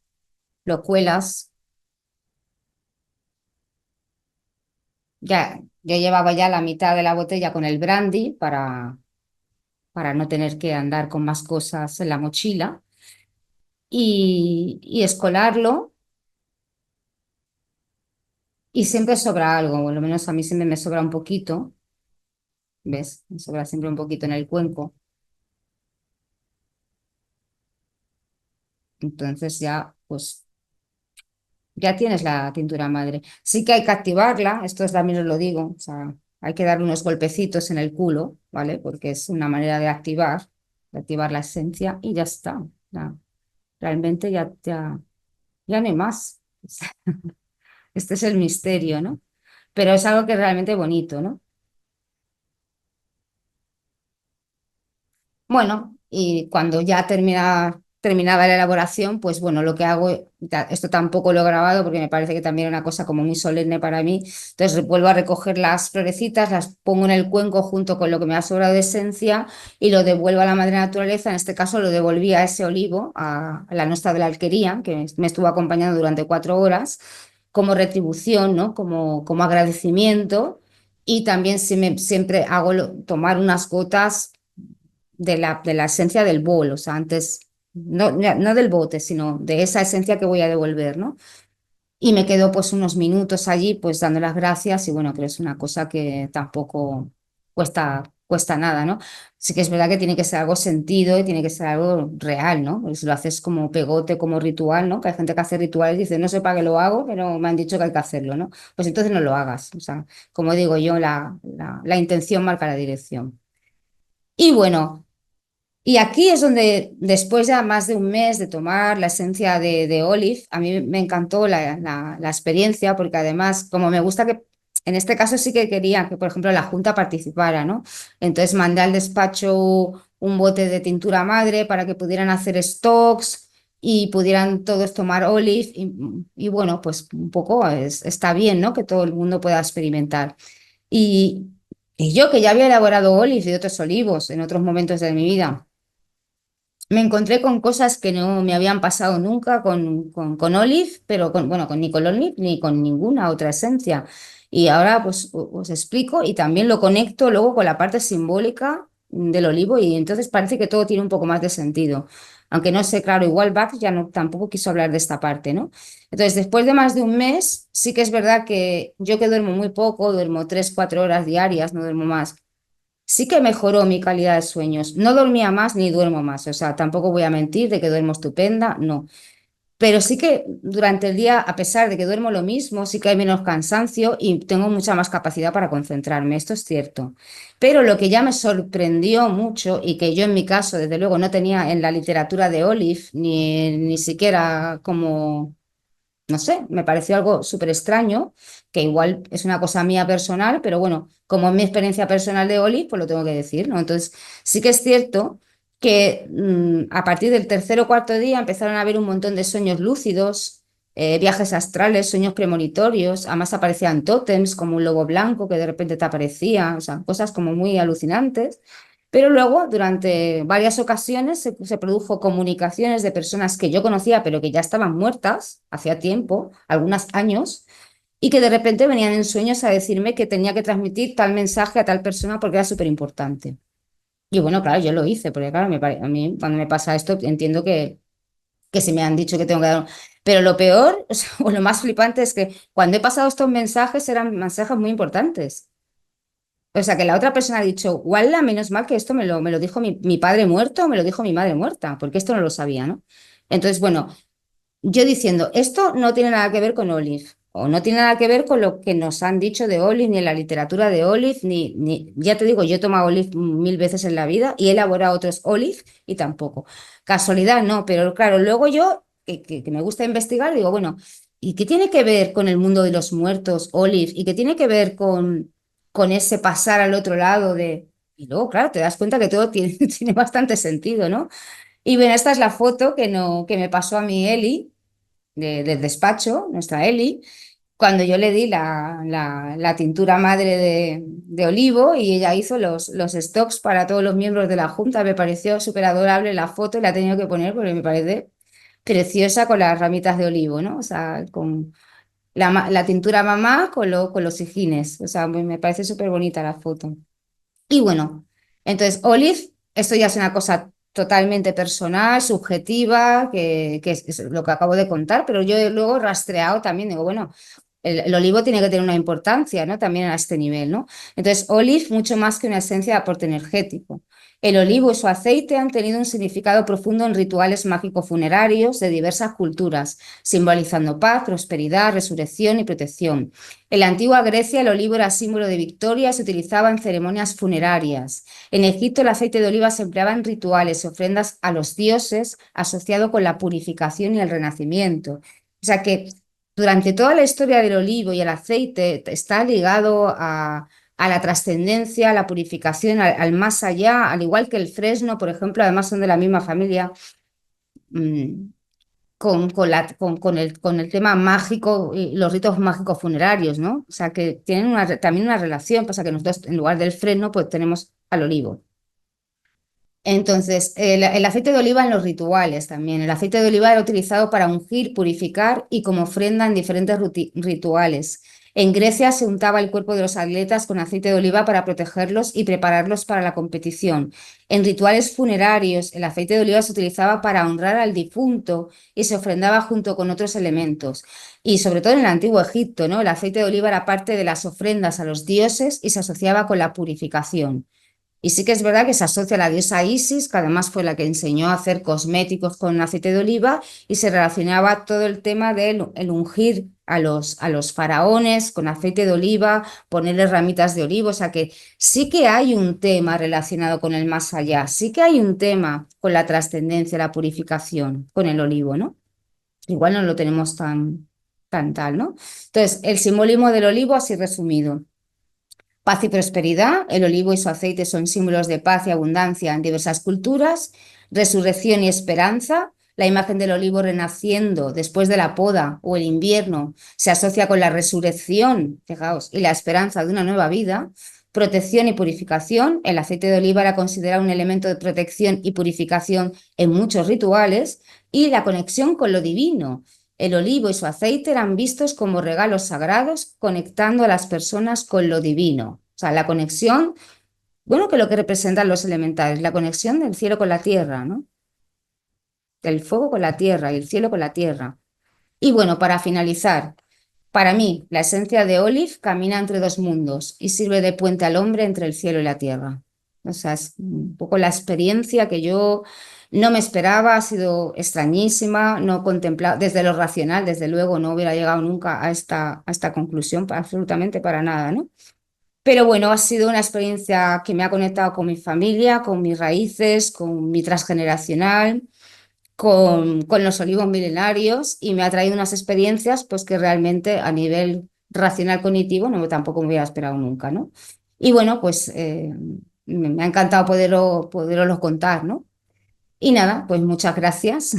lo cuelas. Ya, yo llevaba ya la mitad de la botella con el brandy para no tener que andar con más cosas en la mochila y escolarlo, y siempre sobra algo, por lo menos a mí siempre me sobra un poquito, ¿ves? Me sobra siempre un poquito en el cuenco, entonces ya pues ya tienes la tintura madre. Sí que hay que activarla, esto también os lo digo, o sea, hay que dar unos golpecitos en el culo, ¿vale? Porque es una manera de activar la esencia y ya está. Ya, realmente ya no hay más. Este es el misterio, ¿no? Pero es algo que es realmente bonito, ¿no? Bueno, y cuando ya terminaba la elaboración, pues bueno, lo que hago, esto tampoco lo he grabado porque me parece que también era una cosa como muy solemne para mí, entonces vuelvo a recoger las florecitas, las pongo en el cuenco junto con lo que me ha sobrado de esencia y lo devuelvo a la madre naturaleza. En este caso lo devolví a ese olivo, a la nuestra de la alquería, que me estuvo acompañando durante 4 horas, como retribución, ¿no? Como agradecimiento. Y también siempre hago tomar unas gotas de la esencia del bol, o sea, antes, no del bote, sino de esa esencia que voy a devolver, ¿no? Y me quedo pues unos minutos allí pues dando las gracias y bueno, que es una cosa que tampoco cuesta nada, ¿no? Sí que es verdad que tiene que ser algo sentido y tiene que ser algo real, ¿no? Porque si lo haces como pegote, como ritual, ¿no? Que hay gente que hace rituales y dice, no sé para qué lo hago, pero me han dicho que hay que hacerlo, ¿no? Pues entonces no lo hagas, o sea, como digo yo, la intención marca la dirección. Y bueno, y aquí es donde, después ya más de un mes de tomar la esencia de Olive, a mí me encantó la experiencia, porque además, como me gusta que, en este caso sí que quería que, por ejemplo, la Junta participara, ¿no? Entonces mandé al despacho un bote de tintura madre para que pudieran hacer stocks y pudieran todos tomar Olive. Y bueno, pues un poco está bien, ¿no? Que todo el mundo pueda experimentar. Y, y yo que ya había elaborado Olive y otros olivos en otros momentos de mi vida Me encontré con cosas que no me habían pasado nunca con Olive, pero bueno, ni con Olive ni con ninguna otra esencia. Y ahora pues os explico y también lo conecto luego con la parte simbólica del olivo y entonces parece que todo tiene un poco más de sentido. Aunque no sé, claro, igual Bach ya no, tampoco quiso hablar de esta parte, ¿no? Entonces, después de más de un mes, sí que es verdad que yo que duermo muy poco, duermo 3, 4 horas diarias, no duermo más. Sí que mejoró mi calidad de sueños. No dormía más ni duermo más. O sea, tampoco voy a mentir de que duermo estupenda, no. Pero sí que durante el día, a pesar de que duermo lo mismo, sí que hay menos cansancio y tengo mucha más capacidad para concentrarme. Esto es cierto. Pero lo que ya me sorprendió mucho y que yo en mi caso, desde luego, no tenía en la literatura de Olive, ni siquiera como no sé, me pareció algo súper extraño, que igual es una cosa mía personal, pero bueno, como es mi experiencia personal de Oli, pues lo tengo que decir, ¿no? Entonces, sí que es cierto que a partir del tercer o cuarto día empezaron a haber un montón de sueños lúcidos, viajes astrales, sueños premonitorios, además aparecían tótems como un lobo blanco que de repente te aparecía, o sea, cosas como muy alucinantes. Pero luego, durante varias ocasiones, se produjo comunicaciones de personas que yo conocía, pero que ya estaban muertas hacía tiempo, algunos años, y que de repente venían en sueños a decirme que tenía que transmitir tal mensaje a tal persona porque era súper importante. Y bueno, claro, yo lo hice, porque claro, a mí cuando me pasa esto entiendo que se me han dicho que tengo que dar. Pero lo peor, o sea, o lo más flipante es que cuando he pasado estos mensajes eran mensajes muy importantes. O sea, que la otra persona ha dicho, guala, menos mal que esto me lo dijo mi padre muerto o me lo dijo mi madre muerta, porque esto no lo sabía, ¿no? Entonces, bueno, yo diciendo, esto no tiene nada que ver con Olive, o no tiene nada que ver con lo que nos han dicho de Olive, ni en la literatura de Olive, ya te digo, yo he tomado Olive 1000 veces en la vida y he elaborado otros Olive y tampoco. Casualidad, no, pero claro, luego yo, que me gusta investigar, digo, bueno, ¿y qué tiene que ver con el mundo de los muertos, Olive? ¿Y qué tiene que ver con ese pasar al otro lado de... Y luego, claro, te das cuenta que todo tiene, tiene bastante sentido, ¿no? Y bueno, esta es la foto que, no, que me pasó a mi Eli del despacho, nuestra Eli, cuando yo le di la tintura madre de olivo y ella hizo los stocks para todos los miembros de la junta. Me pareció súper adorable la foto y la he tenido que poner porque me parece preciosa con las ramitas de olivo, ¿no? O sea, con la tintura mamá con los hijines. O sea, me parece súper bonita la foto. Y bueno, entonces Olive, esto ya es una cosa totalmente personal, subjetiva, que es lo que acabo de contar, pero yo luego he rastreado también, digo, bueno, el olivo tiene que tener una importancia, ¿no? También a este nivel, ¿no? Entonces, olive, mucho más que una esencia de aporte energético. El olivo y su aceite han tenido un significado profundo en rituales mágicos funerarios de diversas culturas, simbolizando paz, prosperidad, resurrección y protección. En la antigua Grecia, el olivo era símbolo de victoria y se utilizaba en ceremonias funerarias. En Egipto, el aceite de oliva se empleaba en rituales y ofrendas a los dioses, asociado con la purificación y el renacimiento. O sea que durante toda la historia del olivo y el aceite está ligado a la trascendencia, a la purificación, al más allá, al igual que el fresno, por ejemplo, además son de la misma familia, mmm, con el tema mágico y los ritos mágicos funerarios, ¿no? O sea, que tienen también una relación, pasa que nosotros en lugar del fresno, pues tenemos al olivo. Entonces, el aceite de oliva en los rituales también. El aceite de oliva era utilizado para ungir, purificar y como ofrenda en diferentes rituales. En Grecia se untaba el cuerpo de los atletas con aceite de oliva para protegerlos y prepararlos para la competición. En rituales funerarios, el aceite de oliva se utilizaba para honrar al difunto y se ofrendaba junto con otros elementos. Y sobre todo en el antiguo Egipto, ¿no? El aceite de oliva era parte de las ofrendas a los dioses y se asociaba con la purificación. Y sí que es verdad que se asocia a la diosa Isis, que además fue la que enseñó a hacer cosméticos con aceite de oliva, y se relacionaba todo el tema del el ungir a los faraones con aceite de oliva, ponerles ramitas de olivo. O sea que sí que hay un tema relacionado con el más allá, sí que hay un tema con la trascendencia, la purificación, con el olivo, ¿no? Igual no lo tenemos tan tal, ¿no? Entonces, el simbolismo del olivo así resumido. Paz y prosperidad, el olivo y su aceite son símbolos de paz y abundancia en diversas culturas. Resurrección y esperanza, la imagen del olivo renaciendo después de la poda o el invierno se asocia con la resurrección, fijaos, y la esperanza de una nueva vida. protección y purificación. El aceite de oliva era considerado un elemento de protección y purificación en muchos rituales, y la conexión con lo divino. El olivo y su aceite eran vistos como regalos sagrados, conectando a las personas con lo divino. O sea, la conexión, bueno, que lo que representan los elementales, la conexión del cielo con la tierra, ¿no? Del fuego con la tierra y el cielo con la tierra. Y bueno, para finalizar, para mí, la esencia de Olive camina entre dos mundos y sirve de puente al hombre entre el cielo y la tierra. O sea, es un poco la experiencia que yo no me esperaba, ha sido extrañísima, no contemplaba, desde lo racional, desde luego, no hubiera llegado nunca a esta conclusión, absolutamente para nada, ¿no? Pero bueno, ha sido una experiencia que me ha conectado con mi familia, con mis raíces, con mi transgeneracional, con los olivos milenarios, y me ha traído unas experiencias pues que realmente a nivel racional cognitivo no tampoco me hubiera esperado nunca, ¿no? Y bueno, pues me ha encantado poderoslo contar, ¿no? Y nada, pues muchas gracias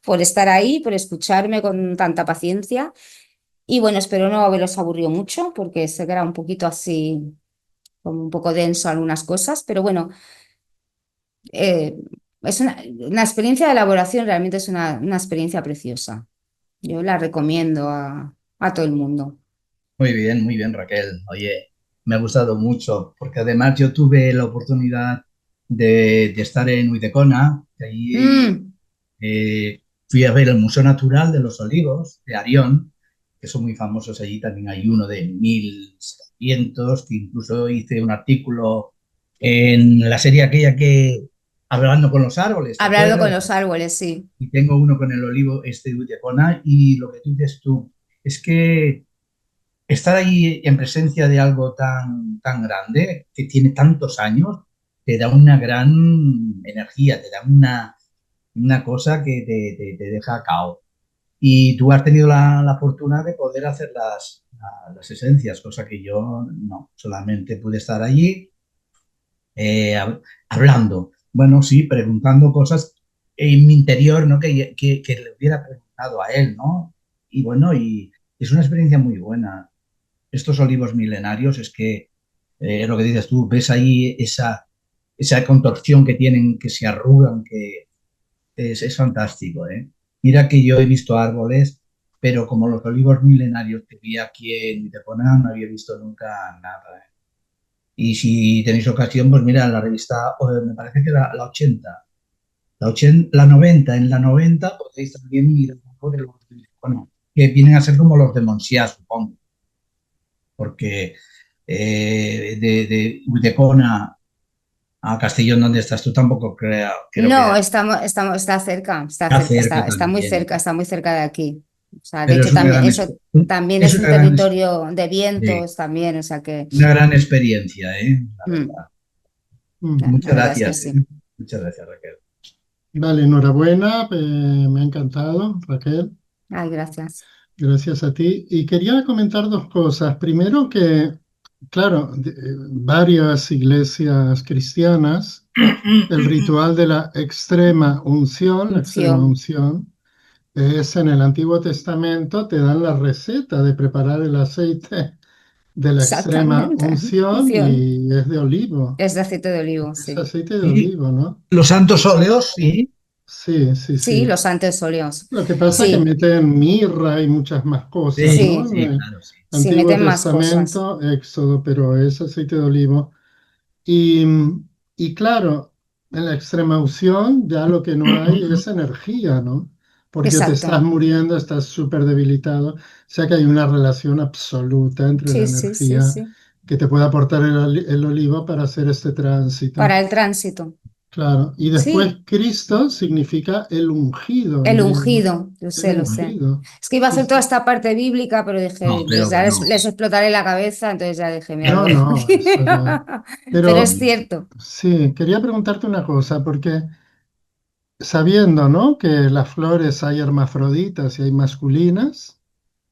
por estar ahí, por escucharme con tanta paciencia. Y bueno, espero no haberos aburrido mucho, porque sé que era un poquito así, como un poco denso algunas cosas, pero bueno, eh, es una experiencia de elaboración, realmente es una experiencia preciosa. Yo la recomiendo a todo el mundo. Muy bien, Raquel. Oye, me ha gustado mucho, porque además yo tuve la oportunidad de estar en Ulldecona, que ahí Mm, fui a ver el Museo Natural de los Olivos de Arión, que son muy famosos allí. También hay uno de 1700, que incluso hice un artículo en la serie aquella que Hablando con los árboles, ¿te hablando con acuerdas? los árboles, sí. Y tengo uno con el olivo este de Ulldecona, y lo que tú dices tú es que estar ahí en presencia de algo tan grande, que tiene tantos años, te da una gran energía, te da una cosa que te deja cao. Y tú has tenido la fortuna de poder hacer las esencias, cosa que yo no, solamente pude estar allí hablando. Bueno, sí, preguntando cosas en mi interior, ¿no? Que le hubiera preguntado a él, ¿no? Y bueno, y es una experiencia muy buena. Estos olivos milenarios es que, lo que dices tú, ves ahí esa contorsión que tienen, que se arrugan, que es fantástico, ¿eh? Mira que yo he visto árboles, pero como los olivos milenarios que vi aquí en Itepona, no había visto nunca nada, ¿eh? Y si tenéis ocasión, pues mira, la revista, me parece que era la 80, la 90, en la 90 podéis también mirar algo de los, bueno, que vienen a ser como los de Montsià, supongo, porque de Ulldecona a Castellón, donde estás tú, tampoco creo No, que está cerca, está cerca también, está muy cerca de aquí. O sea, de pero hecho, también, eso también es es un una gran, territorio de sí, vientos también, o sea que una gran experiencia, ¿eh? La mm, verdad. Mm. la Muchas verdad es que gracias, ¿eh? sí. Muchas gracias, Raquel. Vale, enhorabuena, me ha encantado, Raquel, Ay, gracias. gracias a ti. Y quería comentar dos cosas. Primero que, claro, varias iglesias cristianas, el ritual de la extrema Unción. unción, es en el Antiguo Testamento, te dan la receta de preparar el aceite de la extrema Exactamente. unción Unción. y es de olivo, Es de aceite de olivo, es sí. aceite de Y olivo, ¿no? los santos óleos, sí, Sí, sí, Sí, sí. los santos óleos. Lo que pasa es que Sí, meten mirra y muchas más cosas, sí, ¿no? sí, En sí, el claro, sí. sí, Antiguo meten más cosas. Testamento, Éxodo, pero es aceite de olivo. Y, y claro, en la extrema unción ya lo que no hay es energía, ¿no? Porque te estás Exacto. muriendo, estás súper debilitado. O sea que hay una relación absoluta entre la Sí, sí, sí, energía sí. que te puede aportar el olivo para hacer este tránsito. Para el tránsito. Claro. Y después Sí, Cristo significa el ungido en el griego. ungido, lo El sé, lo sé. ungido. Es que iba a Sí, hacer toda sí. esta parte bíblica, pero No, dije, pero ya bueno, les explotaré la cabeza, entonces ya dije, mira, lo No, dejo no, aquí. eso ya. Pero es Pero cierto, sí, quería preguntarte una cosa, porque sabiendo, ¿no? Que las flores hay hermafroditas y hay masculinas,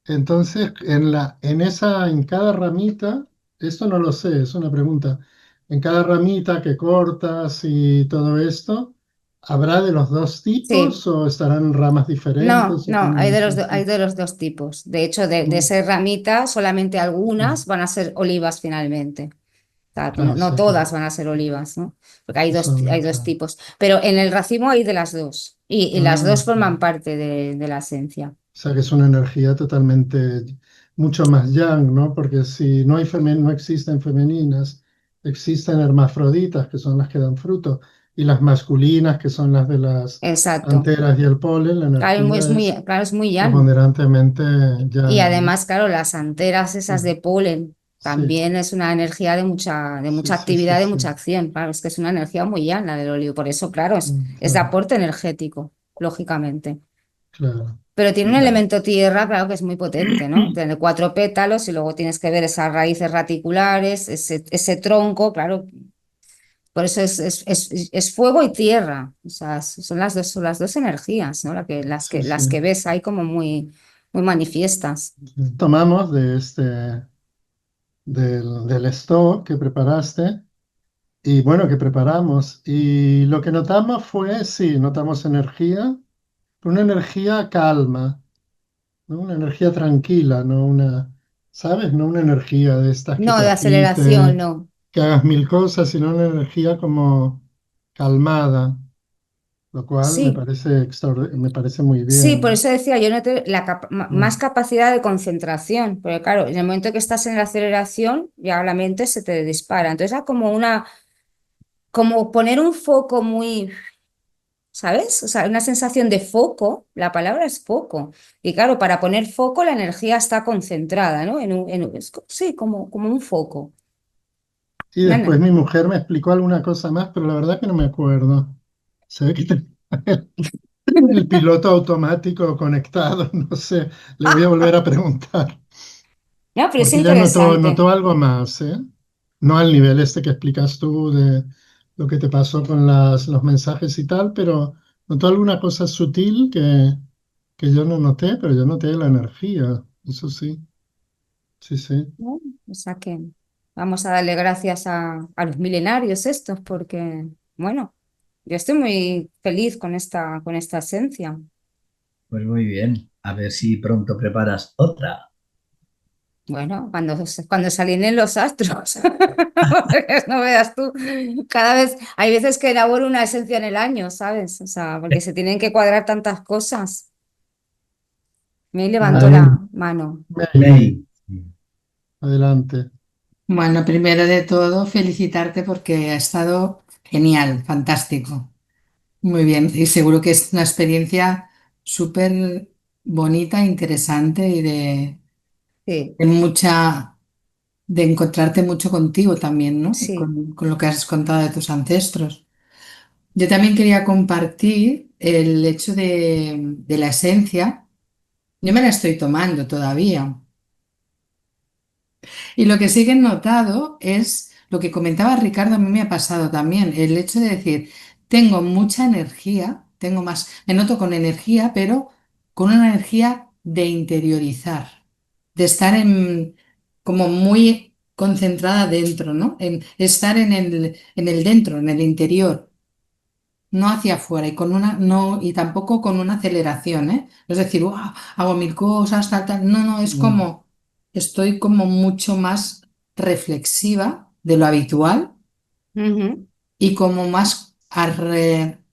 entonces en cada ramita, esto no lo sé, es una pregunta, en cada ramita que cortas y todo esto, ¿Habrá de los dos Sí, tipos o estarán en ramas no, diferentes o no, hay cómo de es hay eso? de los dos tipos. De hecho, de Mm, ser ramita, solamente mm. algunas van a ser olivas finalmente. O sea, Ah, no, o no sea que todas van a ser olivas, ¿no? Porque hay son, dos claro. tipos. Pero en el racimo hay de las dos. Y las Ah, dos forman parte de la esencia. o sea que es una energía totalmente, mucho más yang, ¿no? Porque si no hay no existen femeninas, existen hermafroditas, que son las que dan fruto, y las masculinas, que son las de las Exacto. anteras y el polen, la Claro, energía es claro, es muy yang. preponderantemente Y yang, ¿no? además, claro, las anteras esas Mm. de polen Sí, también es una energía de sí, mucha sí, sí, actividad, de sí. mucha acción. Claro, es que es una energía muy yang la del olivo. Por eso, claro, es de Claro, aporte energético, lógicamente. claro. Pero tiene un Vale. elemento tierra, claro, que es muy potente, ¿no? Tiene cuatro pétalos y luego tienes que ver esas raíces raticulares, ese tronco, claro. Por eso es fuego y tierra. O sea, son las dos energías, ¿no? Sí, sí. Las que ves ahí como muy manifiestas. Tomamos de del stock que preparaste y bueno, que preparamos. Y lo que notamos fue, sí, notamos energía, pero una energía calma, ¿no? Una energía tranquila, no una, ¿sabes? No una energía de estas que No, te de aceleración, agite, no. que hagas mil cosas, sino una energía como calmada, lo cual me Sí, parece me parece muy sí, bien, por ¿no? eso decía, yo noté más Mm. capacidad de concentración, porque claro, en el momento que estás en la aceleración, ya la mente se te dispara. Entonces era como poner un foco muy, ¿sabes? O sea, una sensación de foco, la palabra es foco. Y claro, para poner foco la energía está concentrada, ¿no? Sí, como un foco. Y Una después ener- mi mujer me explicó alguna cosa más, pero la verdad que no me acuerdo. Se ve que el piloto automático conectado, no sé, le voy a volver a preguntar, No, pero es porque ella interesante. notó algo más, ¿eh? No al nivel este que explicas tú de lo que te pasó con los mensajes y tal, pero notó alguna cosa sutil que yo no noté, pero yo noté la energía, eso sí, sí, sí. ¿No? O sea que vamos a darle gracias a los milenarios estos, porque, bueno, yo estoy muy feliz con esta esencia. Pues muy bien. A ver si pronto preparas otra. Bueno, cuando se alineen los astros, porque no veas tú, cada vez, hay veces que elaboro una esencia en el año, ¿sabes? O sea, porque se tienen que cuadrar tantas cosas. Me levantó Vale. la mano. May, May. adelante. Bueno, primero de todo, felicitarte porque ha estado genial, fantástico. Muy bien, y seguro que es una experiencia súper bonita, interesante y Sí, de mucha, de encontrarte mucho contigo también, ¿no? sí, Con lo que has contado de tus ancestros. Yo también quería compartir el hecho de la esencia. Yo me la estoy tomando todavía. Y lo que sí que he notado es lo que comentaba Ricardo, a mí me ha pasado también, el hecho de decir, tengo mucha energía, tengo más, me noto con energía, pero con una energía de interiorizar, de estar como muy concentrada dentro, ¿no? En estar en el dentro, en el interior, no hacia afuera y con una, no, y tampoco con una aceleración, ¿eh? Es decir, "Uah, hago mil cosas, tal, tal". No, no, es Mm, como, estoy como mucho más reflexiva de lo habitual ujú, y como más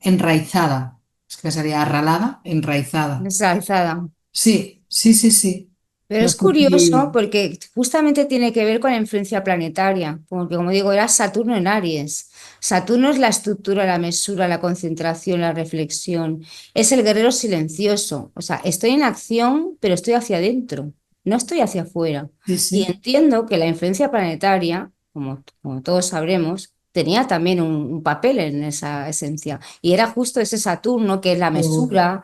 enraizada. Es que sería arralada, enraizada. desalzada. Sí, sí, sí, sí. Pero No es sé curioso si... porque justamente tiene que ver con la influencia planetaria, porque como digo, era Saturno en Aries. Saturno es la estructura, la mesura, la concentración, la reflexión. Es el guerrero silencioso. O sea, estoy en acción, pero estoy hacia adentro, no estoy hacia afuera. Sí, Y sí. entiendo que la influencia planetaria, como todos sabremos, tenía también un papel en esa esencia. Y era justo ese Saturno que es la O- mesura,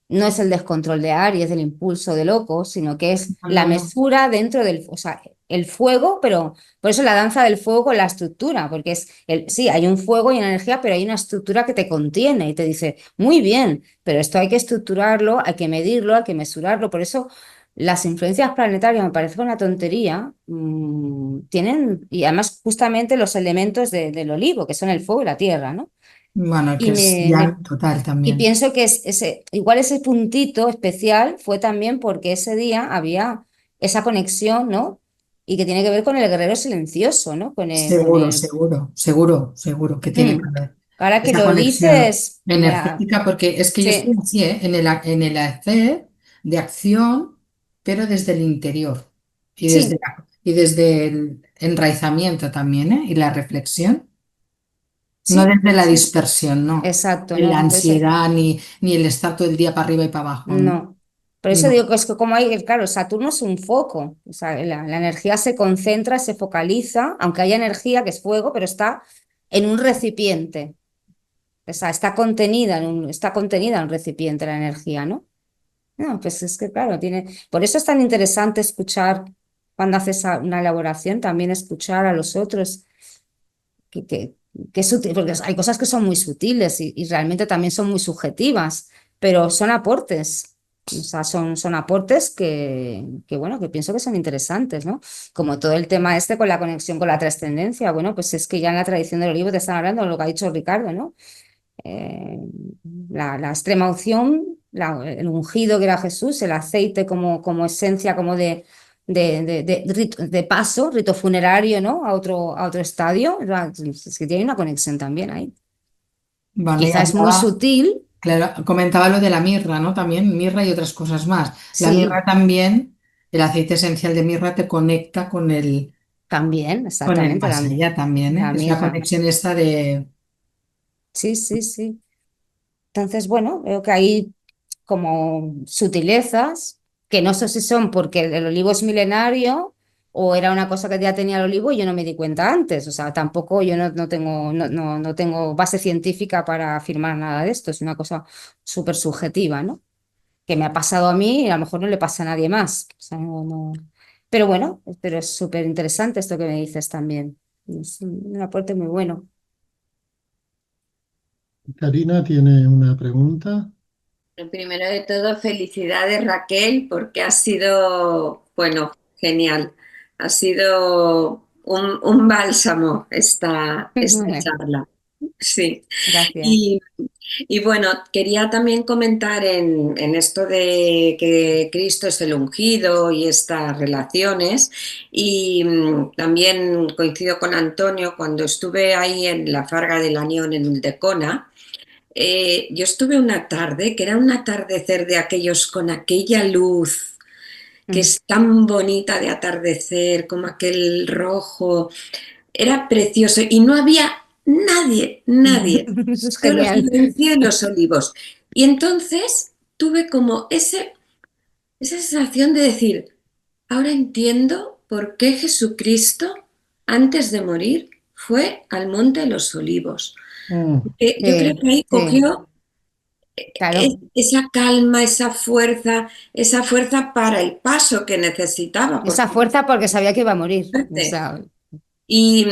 no es el descontrol de Aries, del impulso de loco, sino que es no, la no, no. mesura dentro del, o sea, el fuego, pero por eso la danza del fuego con la estructura, porque sí, hay un fuego y una energía, pero hay una estructura que te contiene y te dice, muy bien, pero esto hay que estructurarlo, hay que medirlo, hay que mesurarlo, por eso las influencias planetarias me parece una tontería, tienen, y además justamente los elementos del olivo, que son el fuego y la tierra, ¿no? Bueno, que Y es me, ya me total Y también. pienso que igual ese puntito especial fue también porque ese día había esa conexión, ¿no? Y que tiene que ver con el guerrero silencioso, ¿no? Seguro, seguro, seguro, seguro que tiene que Mm. haber Ahora que esa lo conexión dices, energética, porque es que yo estoy sí, así, ¿eh? En el hacer de acción, pero desde el interior sí, y desde el enraizamiento también, ¿eh? Y la reflexión, no sí, desde la sí, dispersión, no. exacto, En la ¿no? Entonces, ansiedad ni el estar todo el día para arriba y para abajo, ¿no? no. Por eso No. digo que es que como hay, claro, Saturno es un foco, o sea, la energía se concentra, se focaliza, aunque haya energía que es fuego, pero está en un recipiente. O sea, está contenida en un recipiente la energía, ¿no? No, pues es que claro, por eso es tan interesante escuchar cuando haces una elaboración, también escuchar a los otros, que, que, que es sutil, porque hay cosas que son muy sutiles y realmente también son muy subjetivas, pero son aportes. O sea, son aportes bueno, que pienso que son interesantes, ¿no? Como todo el tema este con la conexión con la trascendencia. Bueno, pues es que ya en la tradición del olivo te están hablando de lo que ha dicho Ricardo, ¿no? eh, la extrema unción, el ungido que era Jesús, el aceite como esencia, como de paso, rito funerario, ¿no? A otro estadio. Es que tiene una conexión también ahí. Vale, Quizás es muy hablaba, sutil, claro, comentaba lo de la mirra, ¿no? También mirra y otras cosas más. La mirra sí, también, el aceite esencial de mirra te conecta también, con el exactamente, más allá también, ¿eh? la Es la mirra. conexión esta de... Sí, sí, sí. Entonces, bueno, veo que hay como sutilezas, que no sé si son porque el olivo es milenario o era una cosa que ya tenía el olivo y yo no me di cuenta antes. O sea, tampoco yo no tengo base científica para afirmar nada de esto. Es una cosa súper subjetiva, ¿no? Que me ha pasado a mí y a lo mejor no le pasa a nadie más. O sea, Pero bueno, pero es súper interesante esto que me dices también. Es un aporte muy bueno. Karina tiene una pregunta. Primero de todo, felicidades Raquel, porque ha sido, bueno, genial. Ha sido un bálsamo esta charla. Sí. Gracias. Y, y bueno, quería también comentar en esto de que Cristo es el ungido y estas relaciones. Y también coincido con Antonio cuando estuve ahí en la Farga del Anión en Ulldecona. Yo estuve una tarde, que era un atardecer de aquellos con aquella luz que Mm. es tan bonita de atardecer, como aquel rojo. Era precioso y no había nadie, nadie, Eso es solo genial. silencio en los olivos. Y entonces tuve como esa sensación de decir, ahora entiendo por qué Jesucristo, antes de morir, fue al Monte de los Olivos. Mm, Yo creo Sí, que ahí sí, cogió claro. esa calma, esa fuerza para el paso que necesitaba, Esa porque fuerza porque sabía que iba a morir. O fuerte. sea, Y,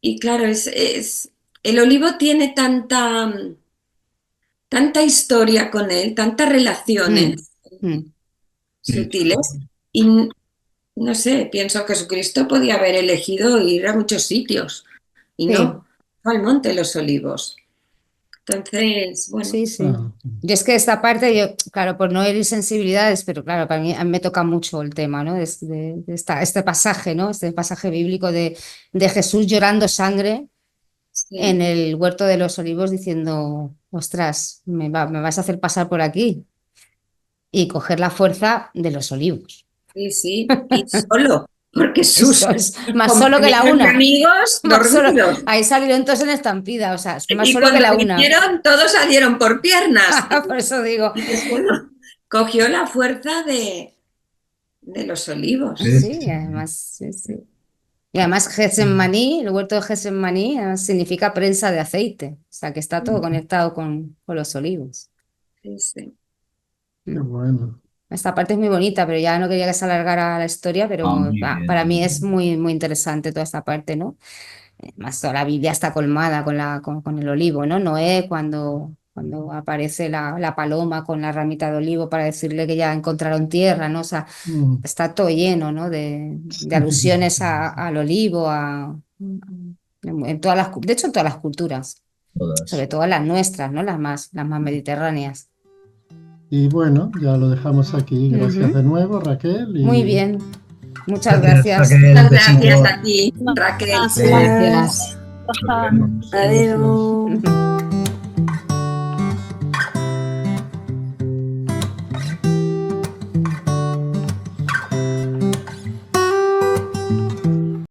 y claro, el olivo tiene tanta historia con él, tantas mm, relaciones mm. Sí, sutiles, y no sé, pienso que Jesucristo podía haber elegido ir a muchos sitios, y Sí, no, fue al Monte de los Olivos. Entonces, bueno, sí, sí. ah, Yo es que esta parte, yo, claro, por no herir sensibilidades, pero claro, para mí a mí me toca mucho el tema, ¿no? Este pasaje, ¿no? Este pasaje bíblico de Jesús llorando sangre en sí, el huerto de los olivos diciendo, ostras, me vas a hacer pasar por aquí y coger la fuerza de los olivos. sí, sí, y solo, porque Eso sus es más solo que la compañeros y una. amigos Más solo. dormidos. Ahí salieron todos en estampida, o sea, es más Y solo que cuando la una. vinieron, todos salieron por piernas. Por eso digo, Y solo cogió la fuerza de los olivos. sí, sí, sí, además, sí, sí. Y además Getsemaní, el huerto de Getsemaní, significa prensa de aceite, o sea que está todo conectado con los olivos. Sí, sí. qué Mm. bueno. Esta parte es muy bonita, pero ya no quería que se alargara la historia, ah, pero muy bien, para muy mí es bien. muy, muy interesante toda esta parte, ¿no? Más toda la Biblia está colmada con el olivo, ¿no? Noé, cuando aparece la paloma con la ramita de olivo para decirle que ya encontraron tierra, ¿no? O sea, Mm. está todo lleno, ¿no? De alusiones al olivo, de hecho, en todas las culturas. Todas. sobre todo las nuestras, ¿no? Las más mediterráneas. Y bueno, ya lo dejamos aquí. Gracias Ujú. de nuevo, Raquel. Muy bien, muchas gracias. Raquel, Muchas besito. gracias a ti, Raquel. Gracias. Nos vemos. Adiós.